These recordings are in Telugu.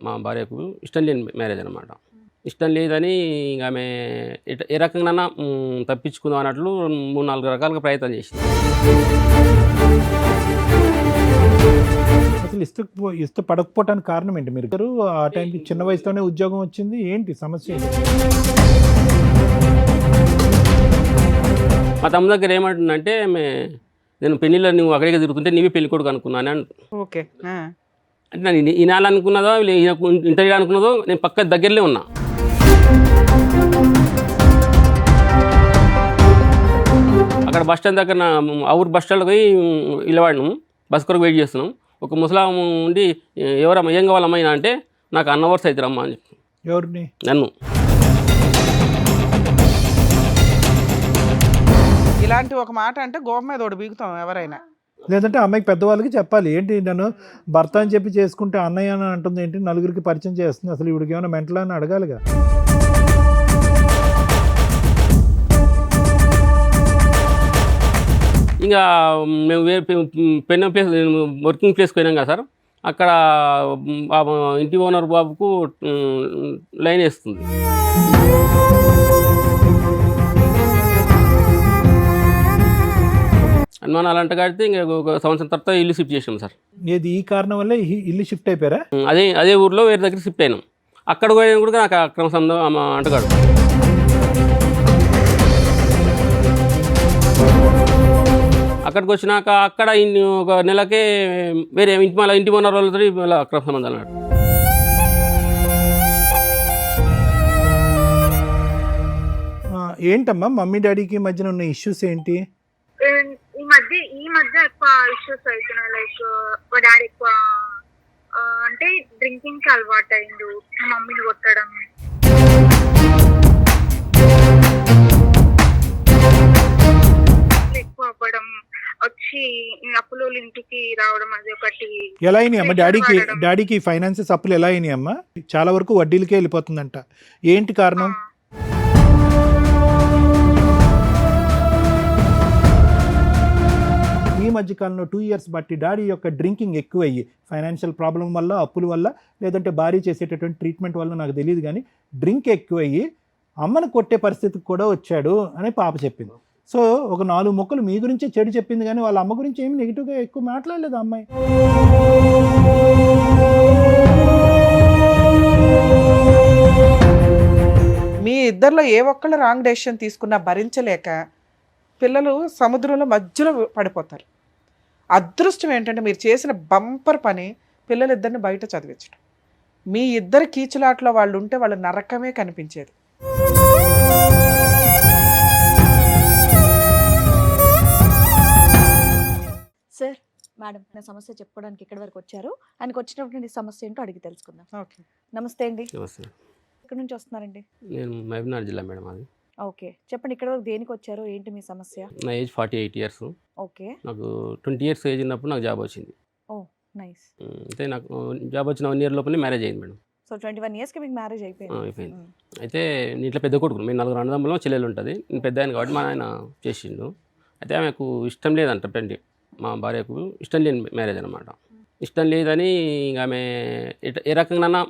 మా భార్యకు ఇష్టం లేని మ్యారేజ్ అనమాట. ఇష్టం లేదని ఇంక ఆమె ఏ రకంగా తప్పించుకుందాం అన్నట్లు 3-4 రకాలుగా ప్రయత్నం చేసింది. అసలు ఇష్టపడకపోవటానికి కారణం ఏంటి? మీరు ఆ టైంకి చిన్న వయసులోనే ఉద్యోగం వచ్చింది, ఏంటి సమస్య ఏంటి? మా తమ్ముడు దగ్గర ఏమంటుందంటే నేను పెళ్ళిలో నువ్వు అక్కడికే తిరుగుతుంటే నీవే పెళ్లి కొడుకు అనుకున్నాను అని. ఓకే. అంటే నేను ఈనాళ్ళు అనుకున్నదో ఇంటర్వ్యూ అనుకున్నదో నేను పక్క దగ్గరలో ఉన్నా. అక్కడ బస్ స్టాండ్ దగ్గర ఆ ఊరు బస్ స్టాండ్కి పోయి ఇళ్ళవాడినాం, బస్ కొరకు వెయిట్ చేస్తున్నాం. ఒక ముసలాం ఉండి ఎవరమ్మా ఏం కావాలమ్మా అంటే నాకు అన్నవర్స్ అవుతారమ్మా అని చెప్పి. ఎవరిని? నన్ను. ఇలాంటి ఒక మాట అంటే గోప మీద ఒకటి బీగుతాం ఎవరైనా. లేదంటే అమ్మాయికి పెద్దవాళ్ళకి చెప్పాలి, ఏంటి నన్ను భర్త అని చెప్పి చేసుకుంటే అన్నయ్య అని అంటుంది ఏంటి, నలుగురికి పరిచయం చేస్తుంది, అసలు ఇవిడికి ఏమైనా మెంటల్ అని అడగాలిగా. ఇంకా మేము పెన్ ప్లేస్ వర్కింగ్ ప్లేస్కి పోయినాం కదా సార్, అక్కడ ఇంటి ఓనర్ బాబుకు లైన్ వేస్తుంది. అనుమానాలు అంట కడితే ఇంకా ఒక సంవత్సరం తర్వాత ఇల్లు షిఫ్ట్ చేసాం సార్. ఏది ఈ కారణం వల్ల ఇల్లు షిఫ్ట్ అయిపోయారా? అదే ఊర్లో వేరే దగ్గర షిఫ్ట్ అయినాం. అక్కడ పోయినా కూడా నాకు అక్రమ సంబంధం అంటగాడు. అక్కడికి వచ్చినాక అక్కడ ఒక నెలకే వేరే ఇంటి ఓనర్ వాళ్ళతో ఇలా అక్రమ సంబంధాలు అన్నాడు. ఏంటమ్మా మమ్మీ డాడీకి మధ్యన ఉన్న ఇష్యూస్ ఏంటి? ఈ మధ్య ఎక్కువ ఇష్యూస్ అవుతున్నాయి. లైక్ మా డాడీ ఎక్కువ అంటే డ్రింకింగ్ కి అలవాటు అయిండు, మమ్మీని కొట్టడం, ఎక్కువ అవ్వడం, వచ్చి అప్పులు ఇంటికి రావడం, అది ఒకటి. ఎలా అయినాయి అమ్మా డాడీకి ఫైనాన్సెస్ అప్పులు ఎలా అయినాయి అమ్మా? చాలా వరకు వడ్డీలకే వెళ్ళిపోతుందంట, ఏంటి కారణం? ఈ మధ్యకాలంలో 2 years బట్టి డాడీ యొక్క డ్రింకింగ్ ఎక్కువయ్యి ఫైనాన్షియల్ ప్రాబ్లం వల్ల, అప్పుల వల్ల, లేదంటే భార్య చేసేటటువంటి ట్రీట్మెంట్ వల్ల నాకు తెలియదు కానీ డ్రింక్ ఎక్కువయ్యి అమ్మను కొట్టే పరిస్థితికి కూడా వచ్చాడు అని పాప చెప్పింది. సో ఒక 4 ముక్కలు మీ గురించి చెడు చెప్పింది కానీ వాళ్ళ అమ్మ గురించి ఏమి నెగిటివ్గా ఎక్కువ మాట్లాడలేదు అమ్మాయి. మీ ఇద్దరిలో ఏ ఒక్కళ్ళు రాంగ్ డెసిషన్ తీసుకున్నా భరించలేక పిల్లలు సముద్రంలో మధ్యలో పడిపోతారు. అదృష్టం ఏంటంటే మీరు చేసిన బంపర్ పని పిల్లలిద్దరిని బయట చదివించడం. మీ ఇద్దరి కీచులాట్లో వాళ్ళు ఉంటే వాళ్ళ నరకమే కనిపించేది. సార్, మేడం నా సమస్య చెప్పుకోవడానికి ఇక్కడి వరకు వచ్చారు. ఆయనకు వచ్చినటువంటి సమస్య ఏంటో అడిగి తెలుసుకుందాం. ఓకే. నమస్తే అండి. నమస్తే. ఎక్కడి నుంచి వస్తున్నారండి? నేను మహబూబ్నగర్ జిల్లా మేడం. అది ఓకే, చెప్పండి ఇక్కడ వరకు దేనికి వచ్చారు, ఏంటి మీ సమస్య? నా ఏజ్ 48 years. ఓకే. నాకు 20 years ఏజ్ ఉన్నప్పుడు నాకు జాబ్ వచ్చింది. ఓ నైస్. అయితే నాకు జాబ్ వచ్చిన 1 year లోపలే మ్యారేజ్ అయింది మేడం. సో 21 yearsకి మీకు మ్యారేజ్ అయిపోయింది. అయిపోయింది. అయితే ఇంట్లో పెద్ద కొడుకు, మేము 4 అన్నదమ్ములు, చెల్లెలు ఉంటుంది. నేను పెద్ద ఆయన కాబట్టి మా ఆయన చేసిండు. అయితే ఆమెకు ఇష్టం లేదంట, మా భార్యకు ఇష్టం లేని మ్యారేజ్ అనమాట. ఇష్టం లేదని ఇంక ఆమె ఏ రకంగా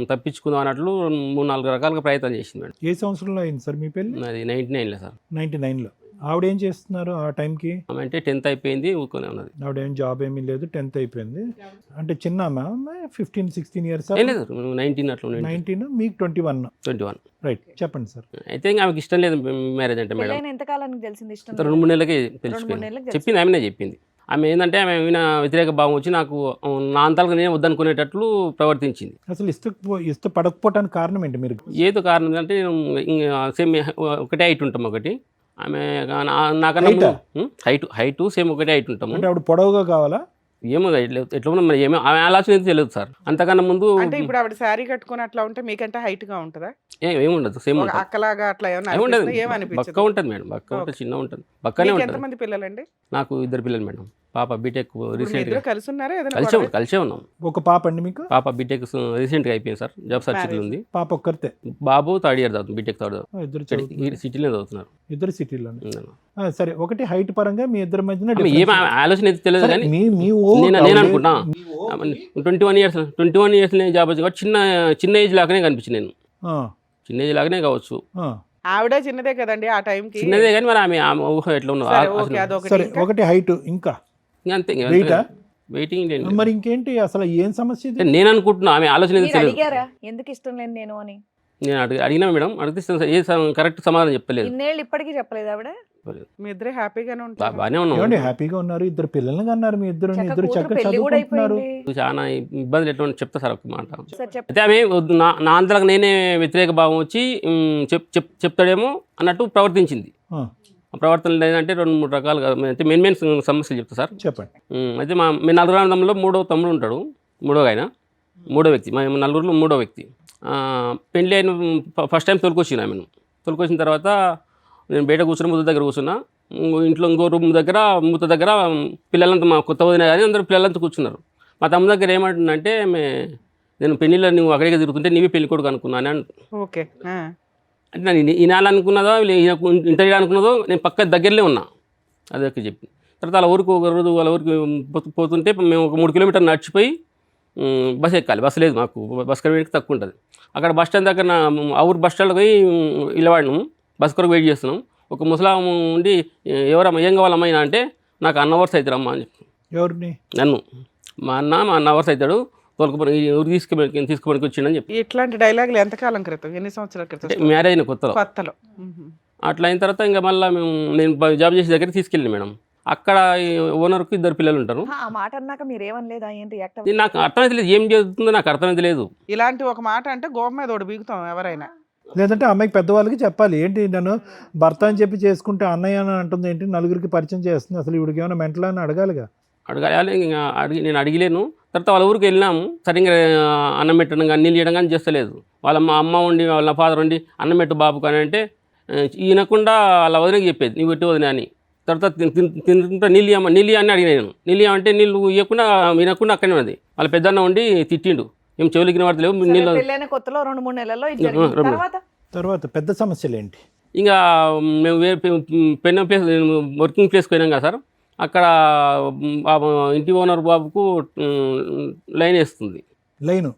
తప్పించుకుందాం అన్నట్లు 3-4 రకాలుగా ప్రయత్నం చేసింది మేడం. ఏ సంవత్సరంలో అయింది సార్ మీ పెళ్ళి? అది 99లో సార్. 99లో. ఆవిడ ఏం చేస్తున్నారు ఆ టైంకి? ఆమె అంటే 10th అయిపోయింది, ఊరుకొని ఉన్నది. ఆవిడ ఏం జాబ్ ఏమీ లేదు, 10th అయిపోయింది. అంటే చిన్న 15-16 years? లేదు, 19 అట్లా. 19, మీకు 21. రైట్, చెప్పండి సార్. అయితే ఇంకా ఆమెకి ఇష్టం లేదు మ్యారేజ్ అంటే మేడం. ఎంత కాలానికి తెలిసింది ఇష్టం? 2-3 నెలలకే తెలిసిపోయింది. చెప్పింది ఆమెనే చెప్పింది. ఆమె ఏంటంటే ఆమె వ్యతిరేక భావం వచ్చి నాకు నా అంతాలకు నేను వద్దనుకునేటట్లు ప్రవర్తించింది. అసలు ఇష్టపడకపోవటానికి కారణం ఏంటి? మీరు ఏదో కారణం అంటే సేమ్ ఒకటే హైట్ ఉంటాం, ఒకటి ఆమె నాకన్నా హైట్ సేమ్ ఒకటే హైట్ ఉంటాము. అంటే ఆవిడ పొడవుగా కావాలా? ఏమో ఎట్లా ఉన్నా మరి, ఏమో ఆమె ఆలోచన అయితే తెలియదు సార్. అంతకన్నా ముందు అంటే ఇప్పుడు ఆవిడ శారీ కట్టుకుని అట్లా ఉంటే మీకంటే హైట్ గా ఉంటుందా? ఏముండదు, సేమ్ అక్కలాగా అట్లా ఏముండదు, బక్క ఉంటుంది మేడం. బక్క ఉంటుంది, చిన్న ఉంటుంది. పక్కనే మీకు ఉంటాను. ఎంతమంది పిల్లలండి? నాకు 2 పిల్లలు మేడం. పాప బీటెక్ ఇప్పుడు మీ రీసెంట్గా ఇద్దరు కలిసి ఉన్నారా? ఏదైనా కలిసే గొడవ? కలిసే ఉన్నాం. ఒక పాప అండి మీకు? పాప బీటెక్ రీసెంట్గా అయిపోయింది సార్, జాబ్ సర్కిల్ ఉంది. పాప ఒక్కరితే? బాబు 3rd ఇయర్ చదువుతుంది, బీటెక్ 3rd ఇద్దరు సిటీలో చదువుతున్నారు. చదువుతున్నారు. ఇద్దరు సిటీలోనే. సరే, ఒకటి హైట్ పరంగా మీ ఇద్దరి మధ్యన ఏం difference. ఆలోచన అయితే తెలియదు సరే, కానీ మీ ఓ నేను అనుకుంటా మీ ఓ 21 ఇయర్స్ జాబ్ వచ్చింది కాబట్టి చిన్న ఏజ్ లాగానే కనిపించింది. నేను ఆ, చిన్న ఏజ్ లాగానే కావచ్చు, ఆ. ఆవిడ చిన్నదే కదండి ఆ టైంకి. చిన్నదే కానీ మరి ఆమె ఊహ ఎట్లా ఉన్నదో సరే, ఓకే, అదొకటి. సరే, ఇంకా? ఒకటి హైట్, ఇంకా అంతే. Weight ఆ? వెయిటింగ్ మరి ఇంకేంటి అసలు ఏం సమస్య ఇది? నేను అనుకుంటున్నా ఆమె ఆలోచన అయితే మీరు తెలియదు. అడిగారా ఎందుకు ఇష్టం లేదు నేను అని? నేను అడిగినా మేడం, అడిగితే కరెక్ట్ సమాధానం చెప్పలేదు. ఇన్నేళ్ళు ఇప్పటికీ చెప్పలేదు ఆవిడ? మీ ఇద్దరే హ్యాపీగానే ఉంటారు. బాగానే ఉన్నాం. ఏమండి, హ్యాపీగా ఉన్నారు, ఇద్దరు పిల్లల్ని అన్నారు, మీ ఇద్దరు చక్కగా ఇద్దరు కూతురు చక్కగా పెళ్లి కూడా చదువుకుంటున్నారు. అయిపోయింది. చాలా ఇబ్బందులు ఎట్లా చెప్తా సార్ ఒక మాట. సార్ చెప్ప అయితే ఆమె నా అంతలకు నేనే వ్యతిరేక భావం వచ్చి చెప్తాడేమో అన్నట్టు ప్రవర్తించింది. ఆ, ఆ ప్రవర్తనలు ఏంటంటే 2-3 రకాలుగా అయితే మెయిన్ సమస్యలు చెప్తా సార్. చెప్పండి. అయితే మీ 4 అన్నదమ్ముల్లో 3వ తమ్ముడు ఉంటాడు, 3వ ఆయన, 3వ వ్యక్తి, మా నలుగురిలో 3వ వ్యక్తి. పెళ్ళి అయిన ఫస్ట్ టైం తొలికొచ్చిన ఆమెను. తొలికొచ్చిన తర్వాత నేను బయట కూర్చున్నా, ముద్ద దగ్గర కూర్చున్నా. ఇంట్లో ఇంకో రూమ్ దగ్గర మూత దగ్గర పిల్లలంతా, మా కొత్త వదిన కానీ అందరూ పిల్లలంతా కూర్చున్నారు. మా తమ్ముడు దగ్గర ఏమంటుందంటే, నేను పెళ్ళిలో నువ్వు అక్కడికి తిరుగుతుంటే నీవే పెళ్లి కొడుకు అనుకున్నాను అని. ఓకే. అంటే నేను ఈనాలనుకున్నదో ఇంటర్వ్యూ అనుకున్నదో, నేను పక్క దగ్గరలో ఉన్నా. అదొక చెప్పి తర్వాత వాళ్ళ ఊరికి ఒక రోజు వాళ్ళ ఊరికి పోతుంటే మేము ఒక 3 కిలోమీటర్లు నడిచిపోయి బస్ ఎక్కాలి. బస్సు లేదు మాకు, బస్ కడికి తక్కువ ఉంటుంది. అక్కడ బస్ స్టాండ్ దగ్గర ఆ ఊరు బస్ స్టాండ్కి పోయి ఇళ్ళవాడినాం, బస్ కొరకు వెయిట్ చేస్తున్నాం. ఒక ముసలాం ఉండి, ఎవరమ్మా ఏం కావాలమ్మా అంటే, నాకు అన్న అవర్స్ అవుతారు అమ్మా అని చెప్పి. ఎవరిని? నన్ను. మా అన్న అవర్స్ అవుతాడు, తోలుకుపోయి ఊరు తీసుకుపోయి వచ్చిండని చెప్పి. ఇట్లాంటి డైలాగులు ఎంతకాలం క్రితం, ఎన్ని సంవత్సరాల క్రితం? మ్యారేజ్ అయిన కొత్తలో. మ్మ్. అట్లా అయిన తర్వాత ఇంకా మళ్ళీ నేను జాబ్ చేసే దగ్గర తీసుకెళ్ళి మేడం. అక్కడ ఓనర్కు 2 పిల్లలు ఉంటారు. ఆ మాట అన్నాక మీరు ఏమనలేదా? ఏం రియాక్ట్ ఇది నాకు అర్థమైతే లేదు, ఏం జరుగుతుందో నాకు అర్థమైతే లేదు. ఇలాంటి ఒక మాట అంటే గోప మీద ఒకటి బీగుతాం ఎవరైనా. లేదంటే అమ్మాయికి పెద్దవాళ్ళకి చెప్పాలి, ఏంటి నన్ను భర్త అని చెప్పి చేసుకుంటే అన్నయ్య అని అంటుంది ఏంటి, నలుగురికి పరిచయం చేస్తుంది, అసలు ఇవిడికి ఏమైనా మెంటల్ అని అడగాలిగా. అడగాలి, ఇంకా నేను అడిగలేను. తర్వాత వాళ్ళ ఊరికి వెళ్ళినాము, సరిగ్గా అన్నం పెట్టడం కానీ నీళ్ళు చేయడం కానీ చేస్తలేదు. మా అమ్మ ఉండి, వాళ్ళ ఫాదర్ ఉండి అన్నం పెట్టు బాబు కానీ అంటే, ఈయనకుండా వాళ్ళ వదినకి చెప్పేది, నీవు పెట్టి వదిన అని. తర్వాత తింటుంటే నీళ్ళు అని అడిగిన నేను. నీళ్ళు అంటే నీళ్ళు ఇవ్వకుండా వినకుండా అక్కడే ఉన్నది. వాళ్ళ పెద్దన్న ఉండి తిట్టిండు, ఏం చెవులకి వాడతలేవు నీళ్ళు. పెళ్ళైన కొత్తలో 2-3 నెలల్లో ఇది జరిగింది. తర్వాత పెద్ద సమస్యలు ఏంటి? ఇంకా మేము పెన్న ప్లేస్, వర్కింగ్ ప్లేస్కి పోయినాం కదా సార్. అక్కడ ఇంటి ఓనర్ బాబుకు లైన్ వేస్తుంది. లైను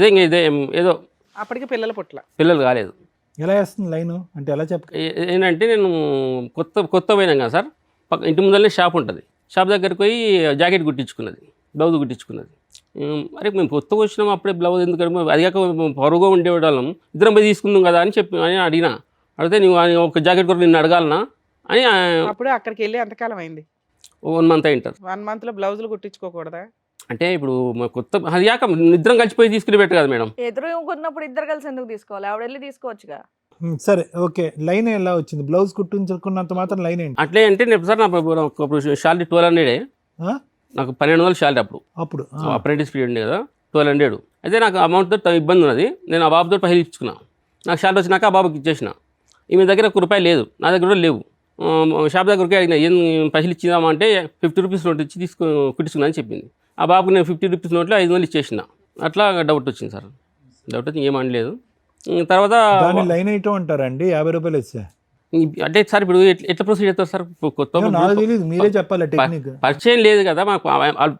ఇదే ఏదో అప్పటికి పిల్లల పుట్ల పిల్లలు కాలేదు. ఎలా వేస్తుంది లైను అంటే ఎలా చెప్ప? ఏంటంటే నేను కొత్త పోయినాం కదా సార్. ఇంటి ముందరనే షాప్ ఉంటుంది. షాప్ దగ్గరికి పోయి జాకెట్ కుట్టించుకున్నది, బ్లౌజ్ కుట్టించుకున్నది. అరే మేము కొత్తగా వచ్చినాము, అప్పుడే బ్లౌజ్ ఎందుకు, అది కాక పొరుగుగా ఉండేవాళ్ళం, ఇద్దరం పోయి తీసుకుందాం కదా అని అడిగినా. అడిగితే నువ్వు ఒక జాకెట్ కొరకు నిన్ను అడగాలనా అని. అప్పుడు అక్కడికి వెళ్ళి ఎంతకాలం అయింది? 1 మంత్ అయింటారు. 1 మంత్లో బ్లౌజులు కుట్టించుకోకూడదా? అంటే ఇప్పుడు కొత్త, అది కాక ఇద్దరం కలిసిపోయి తీసుకుని పెట్టు కదా మేడం. ఎదురు ఉన్నప్పుడు ఇద్దరు కలిసి ఎందుకు తీసుకోవాలి? ఆవిడ వెళ్ళి తీసుకోవచ్చుగా. సరే, ఓకే. లైన్ ఎలా వచ్చింది? బ్లౌజ్ కుట్టించుకున్నంత మాత్రం లైన్ ఏంటి? అట్లే అంటే నేను సార్ నాకు శాలరీ 1200. నాకు 1200 శాలరీ అప్పుడు అప్రెంటిస్ పీరియడ్ ఉంది కదా, 1200. అయితే నాకు అమౌంట్తో ఇబ్బంది ఉన్నది. నేను ఆ బాబుతో పైసలు ఇచ్చుకున్నా. నాకు శాలరీ వచ్చినాక ఆ బాబుకి ఇచ్చేసిన. ఈమె దగ్గర ₹1 లేదు, నా దగ్గర కూడా లేవు. షాప్ దగ్గరికి అడిగిన, ఏం పైసలు ఇచ్చిందామా అంటే 50 రూపీస్ నోట్ ఇచ్చి కుట్టించుకున్నా అని చెప్పింది. ఆ బాబుకి నేను 50 రూపీస్ నోట్లో 500 ఇచ్చేసిన. అట్లా డౌట్ వచ్చింది సార్. డౌట్ వచ్చి ఏమనలేదు. తర్వాత లైన్ ఐటమ్ అంటారండి, ₹50 ఇస్తే. అంటే సార్ ఇప్పుడు ఎట్లా ప్రొసీడ్ అవుతారు సార్? కొత్త నాకు తెలియదు, మీరే చెప్పాలి టెక్నిక్. పరిచయం లేదు కదా మాకు,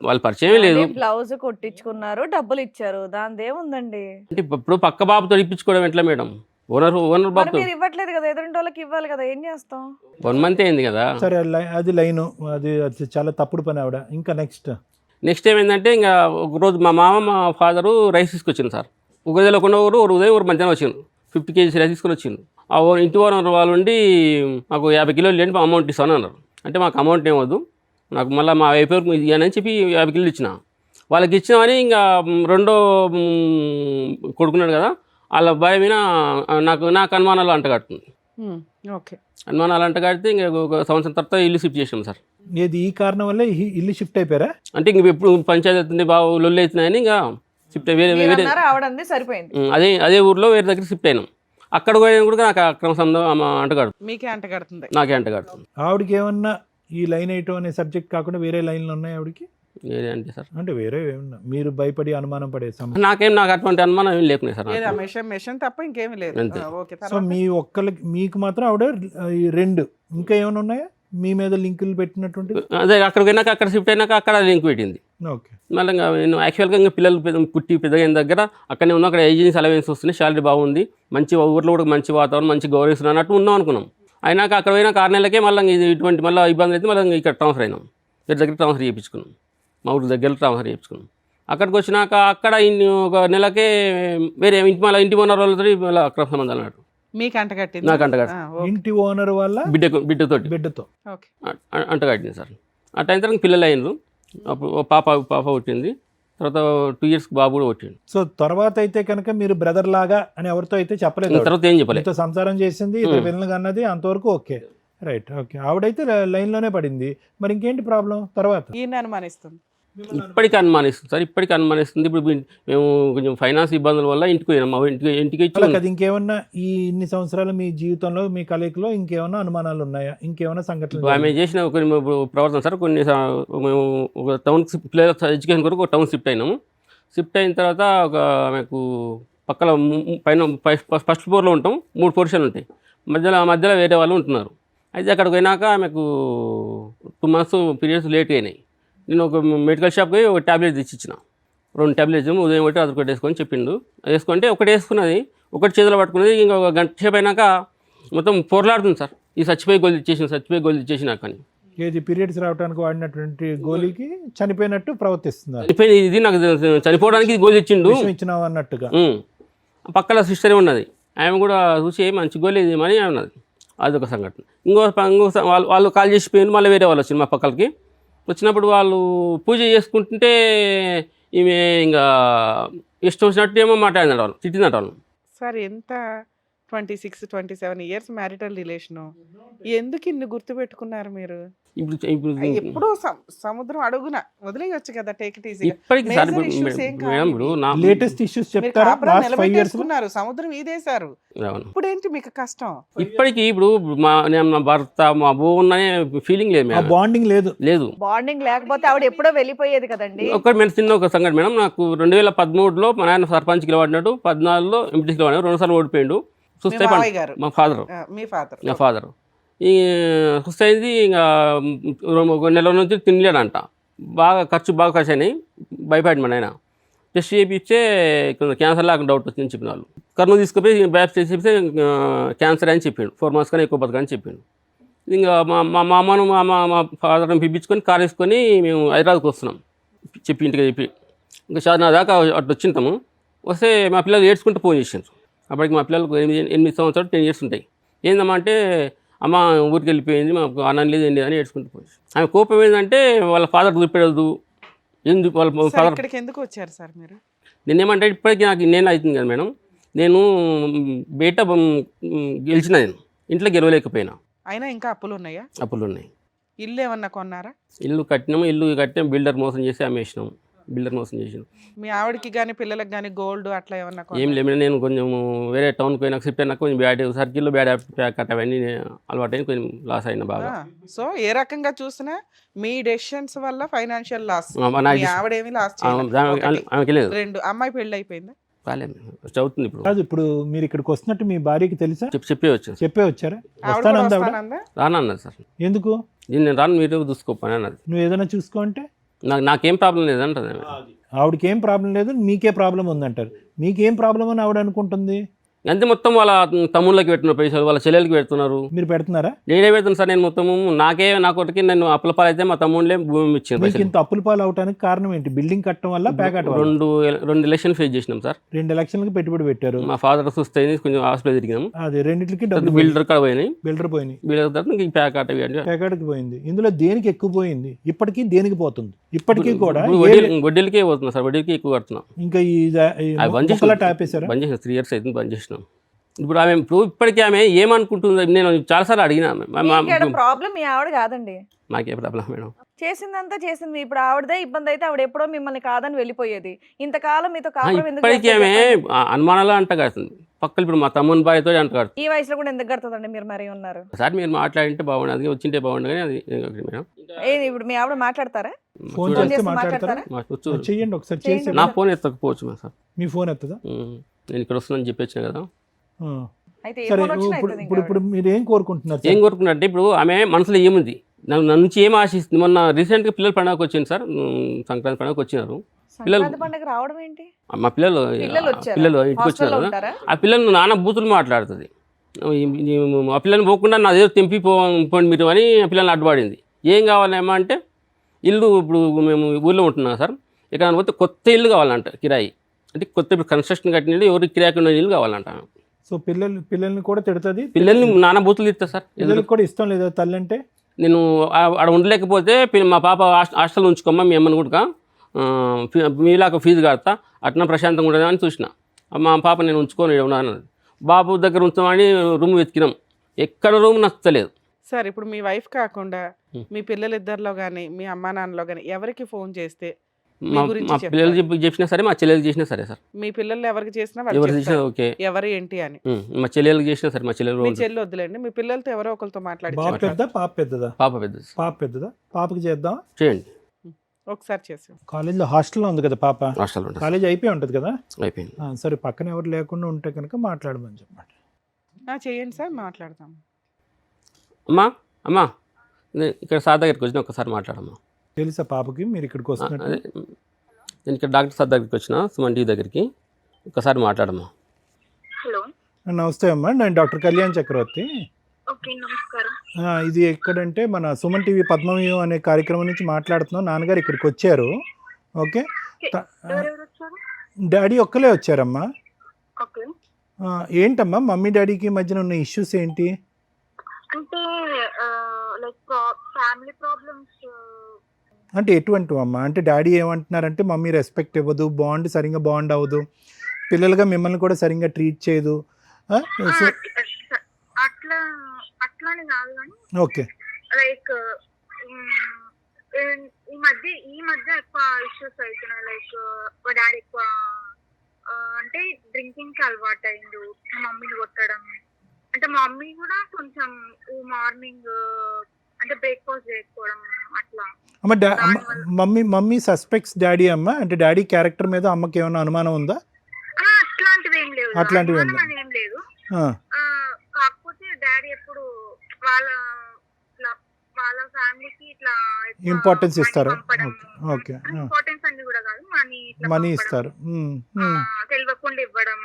వాళ్ళ పరిచయం లేదు. బ్లౌజ్ కుట్టించుకున్నారు, డబ్బులు ఇచ్చారు, దాని ఏముందండి? అంటే ఇప్పుడు పక్క బాబుతో ఇప్పించుకోవడం ఎట్లా మేడం? ఓనర్ బాబుతో ఇవ్వట్లేదు కదా, ఎదురింటి వాళ్ళకి ఇవ్వాలి కదా, ఏం చేస్తాం? 1 మంత్ అయింది కదా. సరే, అది లైను, అది చాలా తప్పుడు పని ఆవిడ. ఇంకా నెక్స్ట్ ఏమైందంటే, ఇంకా ఒకరోజు మా మామ మా ఫాదరు రైస్ తీసుకొచ్చింది సార్. ఉదయం కొన్ని ఉదయం మధ్యాహ్నం వచ్చిండు, 50 kgs రైస్ తీసుకొని వచ్చిండు. ఆ ఇంటి ఓనర్ వాళ్ళు ఉండి మాకు 50 కిలోలు లేని అమౌంట్ ఇస్తాను అన్నారు. అంటే మాకు అమౌంట్ ఏమొద్దు, నాకు మళ్ళీ మా వైపు ఇవ్వనని చెప్పి 50 కిలోలు ఇచ్చిన. వాళ్ళకి ఇచ్చినామని ఇంకా రెండో కొడుకున్నాడు కదా, వాళ్ళ అబ్బాయి మీద నాకు అనుమానాలు అంటగడుతుంది. ఓకే, అనుమానాలు అంటగడితే ఇంకా ఒక సంవత్సరం తర్వాత ఇల్లు షిఫ్ట్ చేసాం సార్. ఏది ఈ కారణం వల్ల ఇల్లు షిఫ్ట్ అయిపోయారా? అంటే ఇంక ఎప్పుడు పంచాయతీ అవుతుంది, బాగా లొల్లు అవుతున్నాయని ఇంకా షిఫ్ట్ వేరే సరిపోయింది. అదే ఊర్లో వేరే దగ్గర షిఫ్ట్ అయినాం. అక్కడ పోయినా కూడా నాకు అక్రమ సంబంధం అంటగాడు, మీకే అంటగడుతుంది. నాకే అంటగాడుతుంది. ఆవిడకి ఏమన్నా ఈ లైన్ వేయటం అనే సబ్జెక్ట్ కాకుండా వేరే లైన్లు ఉన్నాయి ఆవిడకి? వేరే అంటే సార్ అంటే వేరే ఏమన్నా మీరు భయపడి అనుమానం పడే సమస్య? నాకు అటువంటి అనుమానం ఏం లేకున్నాయి సార్. ఏదో మెషిన్ తప్ప ఇంకేమీ లేదు. అంతే. ఓకే. సో మీ ఒక్కరికి మీకు మాత్రం ఆవిడ ఈ 2 ఇంకా ఏమైనా ఉన్నాయా మీ మీద లింకులు పెట్టినటువంటిది? అదే అక్కడికి వెళ్ళాక అక్కడ షిఫ్ట్ అయినాక అక్కడ లింక్ పెట్టింది. ఓకే. మళ్ళీ నేను యాక్చువల్గా ఇంకా పిల్లలు పుట్టి పెద్దగైన దగ్గర అక్కడనే ఉన్నాం. అక్కడ ఏజెన్సీ అలవెన్స్ వస్తున్నాయి, శాలరీ బాగుంది, మంచి ఊర్లో కూడా మంచి వాతావరణం, మంచి గౌరవిస్తున్నా అన్నట్టు ఉన్నాం అనుకున్నాం. అయినాక అక్కడ పోయినా 6 నెలలకే మళ్ళీ ఇటువంటి మళ్ళీ ఇబ్బంది అయితే మళ్ళీ ఇక్కడ ట్రాన్స్ఫర్ అయినాం. వీరి దగ్గర ట్రాన్స్ఫర్ చేయించుకున్నాం, మా ఊరి దగ్గర ట్రాన్స్ఫర్ చేయించుకున్నాం. అక్కడికి వచ్చినాక అక్కడ ఒక నెలకే వేరే మళ్ళీ ఇంటి ఓనర్ వాళ్ళతో మళ్ళీ అక్రమ సంబంధాలు అన్నట్టు మీకు అంటగట్టింది. నాకు అంటగట్టు. ఇంటి ఓనర్ వల్ల బిడ్డతో ఓకే. అంటగట్టింది సార్. ఆ టైం తర్వాత పిల్లలు అయినారు. అప్పుడు పాప పుట్టింది. తర్వాత 2 years బాబు కూడా పుట్టిండు. సో తర్వాత అయితే కనుక మీరు బ్రదర్ లాగా అని ఎవరితో అయితే చెప్పలేదు, తర్వాత ఏం చెప్పలేదు. మీతో సంసారం చేసింది, పిల్లలు అన్నది అంతవరకు ఓకే, రైట్. ఓకే, ఆవిడైతే లైన్లోనే పడింది. మరి ఇంకేంటి ప్రాబ్లం తర్వాత? ఈయన అనుమానిస్తుంది. ఇప్పటికీ అనుమానిస్తుంది సార్, ఇప్పటికీ అనుమానిస్తుంది. ఇప్పుడు మేము కొంచెం ఫైనాన్స్ ఇబ్బందుల వల్ల ఇంటికి పోయినాం. మా ఇంటికి ఇచ్చి అది ఇంకేమన్నా ఈ ఇన్ని సంవత్సరాలు మీ జీవితంలో మీ కలయికలో ఇంకేమన్నా అనుమానాలు ఉన్నాయా? ఇంకేమన్నా సంఘటనలు? ఆమె చేసిన కొన్ని ప్రవర్తన సార్, కొన్ని మేము ఒక టౌన్ పిల్లల ఎడ్యుకేషన్ కొరకు ఒక టౌన్ షిఫ్ట్ అయినాము. షిఫ్ట్ అయిన తర్వాత ఒక ఆమెకు పక్కన పైన ఫస్ట్ ఫ్లోర్లో ఉంటాం, 3 portions ఉంటాయి. మధ్యలో వేరే వాళ్ళు ఉంటున్నారు. అయితే అక్కడికి పోయినాక ఆమెకు 2 months పీరియడ్స్ లేట్ అయినాయి. నేను ఒక మెడికల్ షాప్కి ఒక ట్యాబ్లెట్ తెచ్చిచ్చిన, 2 tablets ఉదయం ఒకటి రాత్రి ఒకటి వేసుకొని చెప్పిండు. వేసుకుంటే ఒకటి వేసుకున్నది, ఒకటి చేతిలో పట్టుకున్నది. ఇంకా ఒక గంట సేపు అయినాక మొత్తం పొరలాడుతుంది సార్. ఈ చచ్చిపోయి గోళీ ఇచ్చేసిన కానీ ఏది పీరియడ్స్ రావడానికి వాడినటువంటి గోళీకి చనిపోయినట్టు ప్రవర్తిస్తుంది, చనిపోయింది. ఇది నాకు చనిపోవడానికి గోళీ ఇచ్చిండు, ఇచ్చినావు అన్నట్టుగా. పక్కన సిస్టరే ఉన్నది, ఆమె కూడా చూసి మంచి గోళీ ఇది అని ఉన్నది. అదొక సంఘటన. ఇంకో వాళ్ళు కాల్ చేసిపోయింది. మళ్ళీ వేరే వాళ్ళు వచ్చింది మా పక్కలకి. వచ్చినప్పుడు వాళ్ళు పూజ చేసుకుంటుంటే ఈమె ఇంకా ఇష్టం వచ్చినట్టు ఏమో మాట్లాడినాడు, వాళ్ళు తిట్టినట్టు వాళ్ళు. సార్ ఎంత 26-27 years మ్యారిటల్ రిలేషను, ఎందుకు ఇన్ని గుర్తుపెట్టుకున్నారు మీరు? ఇప్పుడు ఎప్పుడూ సముద్రం అడుగున వదిలేయొచ్చు కదా, టేక్ ఇట్ ఈజీ. ఇప్పటికి సార్ మేడం ఇప్పుడు లేటెస్ట్ ఇష్యూస్ చెప్తారా? లాస్ట్ 5 years సముద్రం ఈదేశారు, ఇప్పుడు ఏంటి మీకు కష్టం? ఇప్పటికి ఇప్పుడు మా భర్త మా బోన్ననే ఫీలింగ్ లేదు మేడం, బాండింగ్ లేదు. బాండింగ్ లేకపోతే ఆవిడ ఎప్పుడో వెళ్ళిపోయేది కదండి. చిన్న ఒక సంఘటన మేడం. నాకు 2013లో మా నాయన సర్పంచ్ గెలవాడినాడు, 14లో ఎంపీటీసీ గెలవాడు, 2 సార్లు ఓడిపోయాడు. సుస్థ మా ఫాదర్ ఈ సుస్థ అయింది. ఇంకా 1 నెల నుంచి తినలేడంట. ఖర్చు అయినాయి. భయపడి మా నాయన టెస్ట్ చేయించే క్యాన్సర్ లాగా డౌట్ వచ్చిందని చెప్పిన వాళ్ళు. కర్నూలు తీసుకుపోయి బ్యాప్స్ చేసి క్యాన్సర్ అని చెప్పిండు, 4 months కానీ ఎక్కువ బతకని చెప్పిండు. ఇంకా మా అమ్మను మా ఫాదర్ని పిలిపించుకొని కార్ వేసుకొని మేము హైదరాబాద్కి వస్తున్నాం చెప్పి ఇంటికి చెప్పి. ఇంకా నా దాకా అటు వచ్చింటాము. వస్తే మా పిల్లలు ఏడ్చుకుంటూ ఫోన్ చేసారు. అప్పటికి మా పిల్లలకు 8 సంవత్సరాలు 10 years ఉంటాయి. ఏందమ్మా అంటే అమ్మ ఊరికి వెళ్ళిపోయింది, మాకు అన్నం లేదు ఏంటి అని ఏడ్చుకుంటూ పోయి. ఆమె కోపం ఏంటంటే వాళ్ళ ఫాదర్ చూపెడదు. ఎందుకు వాళ్ళ ఫాదర్ ఇక్కడికి ఎందుకు వచ్చారు సార్ మీరు? నేనేమంటే ఇప్పటికీ నాకు ఇన్నేళ్ళు అవుతుంది కదా మేడం, నేను బయట గెలిచిన, నేను ఇంట్లో గెలవలేకపోయినా. అయినా ఇంకా అప్పులు ఉన్నాయా? అప్పులు ఉన్నాయి. ఇల్లు ఏమన్నా కొన్నారా? ఇల్లు కట్టాము, బిల్డర్ మోసం చేసి అమ్మేసినాము. మీ ఆవిడకి కానీ పిల్లలకి కానీ గోల్డ్ అట్లా ఏమన్నా? ఏం లేదు, నేను కొంచెం వేరే టౌన్కి పోయినా షిఫ్ట్ అయినా కొంచెం బ్యాడ్ సర్కిల్లో బ్యాడ్ కట్ అవన్నీ అలవాటు అయిన కొంచెం లాస్ అయినా బాగా. సో ఏ రకంగా చూసినా మీ డెసిషన్స్ వల్ల ఫైనాన్షియల్ లాస్. ఆవిడేమి లాస్ ఆమెకి లేదు. 2 అమ్మాయి పెళ్ళి అయిపోయిందా? చదువుతుంది ఇప్పుడు. కాదు, ఇప్పుడు మీరు ఇక్కడికి వస్తున్నట్టు మీ భార్యకి తెలుసా? చెప్పే వచ్చారా? రానన్నది సార్. ఎందుకు? నేను రాను, మీరు చూసుకోపని అన్నది. నువ్వు ఏదైనా చూసుకో అంటే నాకేం ప్రాబ్లం లేదంటది. ఆవిడకి ఏం ప్రాబ్లం లేదు, మీకే ప్రాబ్లం ఉందంటారు. మీకేం ప్రాబ్లం అని ఆవిడ అనుకుంటుంది. అంతే, మొత్తం వాళ్ళ తమ్ముళ్ళకి పెడుతున్నారు పైసలు, వాళ్ళ చెల్లెలకి పెడుతున్నారు. మీరు పెడుతున్నారా? నేనే పెడుతున్నాను సార్. నేను మొత్తము నాకొకటికి నేను అప్పుల పాలైతే మా తమ్ముళ్ళే భూమి ఇచ్చింది. ఇంత అప్పుల పాలు అవడానికి కారణం ఏంటి? బిల్డింగ్ కట్టడం వల్ల? ప్యాకెట్ 2 ఎలక్షన్ ఫేస్ చేసినాం సార్. 2 ఎలక్షన్లకి పెట్టుబడి పెట్టారు. మా ఫాదర్ సుస్థ అయింది, కొంచెం హాస్పిటల్ తిరిగినాము. అది 2కి బిల్డర్ కాడ పోయినాయి. బిల్డర్ పోయినాయి. ప్యాకెట్కి పోయింది. ఇందులో దేనికి ఎక్కువ పోయింది? ఇప్పటికీ దేనికి పోతుంది? ఇప్పటికీ కూడా వడ్డీలకే పోతున్నా సార్, వడ్డీలకి ఎక్కువ కడుతున్నాం. ఇంకా బంద్ చేసిన 3 years బంద్ చేసినాం. ఇప్పుడు ఆమె ఇప్పటికీ ఆమె ఏమనుకుంటుందో నేను చాలాసార్లు అడిగినా ప్రాబ్లం మీ ఆవిడ కాదండి, మాకే ప్రాబ్లం మేడం. చేసిందంతా చేసింది. ఇప్పుడు ఆవిడదే ఇబ్బంది అయితే ఆవిడ ఎప్పుడో మిమ్మల్ని కాదని వెళ్ళిపోయేది. ఇంతకాలం మీతో కాపురం ఎందుకు ఇప్పటికీ చేస్తారు ఆమె చెప్పండి? అనుమానాలు అంట కడుతుంది. పక్కన ఇప్పుడు మా తమ్ముని భార్యతో అంట కడుతుంది. ఈ వయసులో కూడా ఎందుకు కడుతుందండి? మీరు మరీ ఉన్నారు. ఒకసారి మీరు మాట్లాడింటే బాగుండు, అది వచ్చింటే బాగుండు కానీ అది మేడం. ఏది ఇప్పుడు మీ ఆవిడ మాట్లాడతారా? ఫోన్ చూడండి. చేస్తే చేసి మాట్లాడతారా? మాట్లాడతారా? చెయ్యండి ఒకసారి చేయండి. చేసి. నా ఫోన్ ఎత్తకపోవచ్చు మేడం సార్. మీ ఫోన్ ఎత్తదా? నేను ఇక్కడ వస్తున్నాను చెప్పొచ్చిన కదా. ఆ. అయితే ఏ సరే ఫోన్ వచ్చినా ఇప్పుడు అవుతుంది ఇప్పుడు ఇంకా ఇప్పుడు మీరు ఏం కోరుకుంటున్నారు ఏం సార్? కోరుకున్నట్టే ఇప్పుడు ఆమె మనసులో ఏముంది, నా నుంచి ఏం ఆశిస్తుంది. మొన్న రీసెంట్గా పిల్లల పండుగకి వచ్చింది సార్, సంక్రాంతి పండుగకి వచ్చినారు సంక్రాంతి పండుగ రావడం ఏంటి? మా పిల్లలు వచ్చారా? పిల్లలు ఇంటికి హాస్టల్లో వచ్చినారు. ఉంటారా? ఆ పిల్లలు నాన్న బూతులు మాట్లాడుతుంది. ఆ పిల్లల్ని పోకుండా నా దగ్గర తెంపి పోండి మీరు అని ఆ పిల్లల్ని అడ్డుపడింది. ఏం కావాలేమో అంటే ఇల్లు, ఇప్పుడు మేము ఊళ్ళో ఉంటున్నాం సార్, ఇక్కడ పోతే కొత్త ఇల్లు కావాలంట కిరాయి, అంటే కొత్త ఇప్పుడు కన్స్ట్రక్షన్ కట్టిన ఇల్లు, ఎవరికి కిరాయికి ఉన్న ఇల్లు కావాలంట. సో పిల్లల్ని కూడా తిడుతుంది, పిల్లల్ని నాన్న బూతులు తిట్టా సార్. పిల్లలకి కూడా ఇష్టం లేదా తల్లి అంటే? నేను ఆడ ఉండలేకపోతే మా పాప హాస్టల్ ఉంచుకోమ్మా మీ అమ్మని కూడా, మీలాగా ఫీజు కడతా, అట్లా ప్రశాంతంగా ఉండదు అని చూసిన. మా పాప నేను ఉంచుకొని ఉన్నాను. బాబు దగ్గర ఉంచామని రూమ్ వెతికినాం, ఎక్కడ రూమ్ నచ్చలేదు. సార్ ఇప్పుడు మీ వైఫ్ కాకుండా మీ పిల్లలిద్దరిలో కానీ మీ అమ్మా నాన్నలో కానీ ఎవరికి ఫోన్ చేస్తే మీ గురించి మా చెప్తారు? పిల్లలు చెప్పినా సరే, మా చెల్లెలు చేసినా సరే సార్. మీ పిల్లలు ఎవరికి చేసినా వాళ్ళు ఎవరు చేసినా చెప్తారు. ఓకే. ఎవరు ఏంటి అని. మా చెల్లెలు చేసినా సరే, మా చెల్లెలు మీ రోజు చెల్లి వద్దులేండి, మీ పిల్లలతో ఎవరో ఒకరితో మాట్లాడి బాబు పెద్ద పాప పెద్దదా? పాప పెద్దది. పాప పెద్దదా? పాపకి చేద్దాం. చేయండి. ఒకసారి చేసి కాలేజ్లో హాస్టల్లో ఉంది కదా పాప, హాస్టల్ ఉంటుంది. కాలేజ్ అయిపోయి ఉంటుంది కదా. అయిపోయింది. సరే పక్కన ఎవరు లేకుండా ఉంటే కనుక మాట్లాడమని చెప్పండి. చేయండి సార్, మాట్లాడదాం. అమ్మా ఇక్కడ సార్ దగ్గరికి వచ్చిన ఒకసారి మాట్లాడమ్మా. తెలుసా పాపకి మీరు ఇక్కడికి వస్తున్నట్టు? అదే నేను ఇక్కడ డాక్టర్ సార్ దగ్గరికి వచ్చిన, సుమన్ టీ దగ్గరికి, ఒకసారి మాట్లాడమ్మా. హలో, నమస్తే అమ్మా, నేను డాక్టర్ కళ్యాణ్ చక్రవర్తి. ఓకే నమస్కారం. ఇది ఎక్కడంటే మన సుమన్ టీవీ పద్మవ్యూహం అనే కార్యక్రమం నుంచి మాట్లాడుతున్నాం. నాన్నగారు ఇక్కడికి వచ్చారు. ఓకే, ఎవరెవరు వచ్చారు? డాడీ ఒక్కలే వచ్చారమ్మా. ఓకే, ఏంటమ్మా మమ్మీ డాడీకి మధ్యన ఉన్న ఇష్యూస్ ఏంటి? అంటే లైక్ ఫ్యామిలీ ప్రాబ్లమ్స్. అంటే ఎటువంటివి అమ్మా? అంటే డాడీ ఏమంటున్నారంటే మమ్మీ రెస్పెక్ట్ ఇవ్వదు, సరిగ్గా బాండ్ అవ్వదు, పిల్లలుగా మిమ్మల్ని కూడా సరిగ్గా ట్రీట్ చేయదు. సో అట్లా అట్లానే కాదు కానీ ఓకే, లైక్ ఈ మధ్య ఎక్కువ ఇష్యూస్ అవుతున్నాయి. లైక్ మా డాడీ ఎక్కువ అంటే డ్రింకింగ్ కి అలవాటు అయిండు, మమ్మీని కొట్టడం. అంటే మా మమ్మీ కూడా కొంచెం మార్నింగ్ అంటే బ్రేక్ఫాస్ట్ చేయకపోవడం అట్లా. మమ్మీ సస్పెక్ట్స్ డాడీ అమ్మ. అంటే డాడీ క్యారెక్టర్ మీద అమ్మకి ఏమైనా అనుమానం ఉందా? అట్లాంటివి ఏం లేదు, అట్లాంటివి ఏం లేదు. కాకపోతే డాడీ ఎప్పుడు వాళ్ళ ఫ్యామిలీకి ఇట్లా ఇంపార్టెన్స్ ఇస్తారు. ఓకే, ఇంపార్టెన్స్ అన్ని కూడా కాదు, మనీ ఇస్తారు, తెలియకుండా ఇవ్వడం,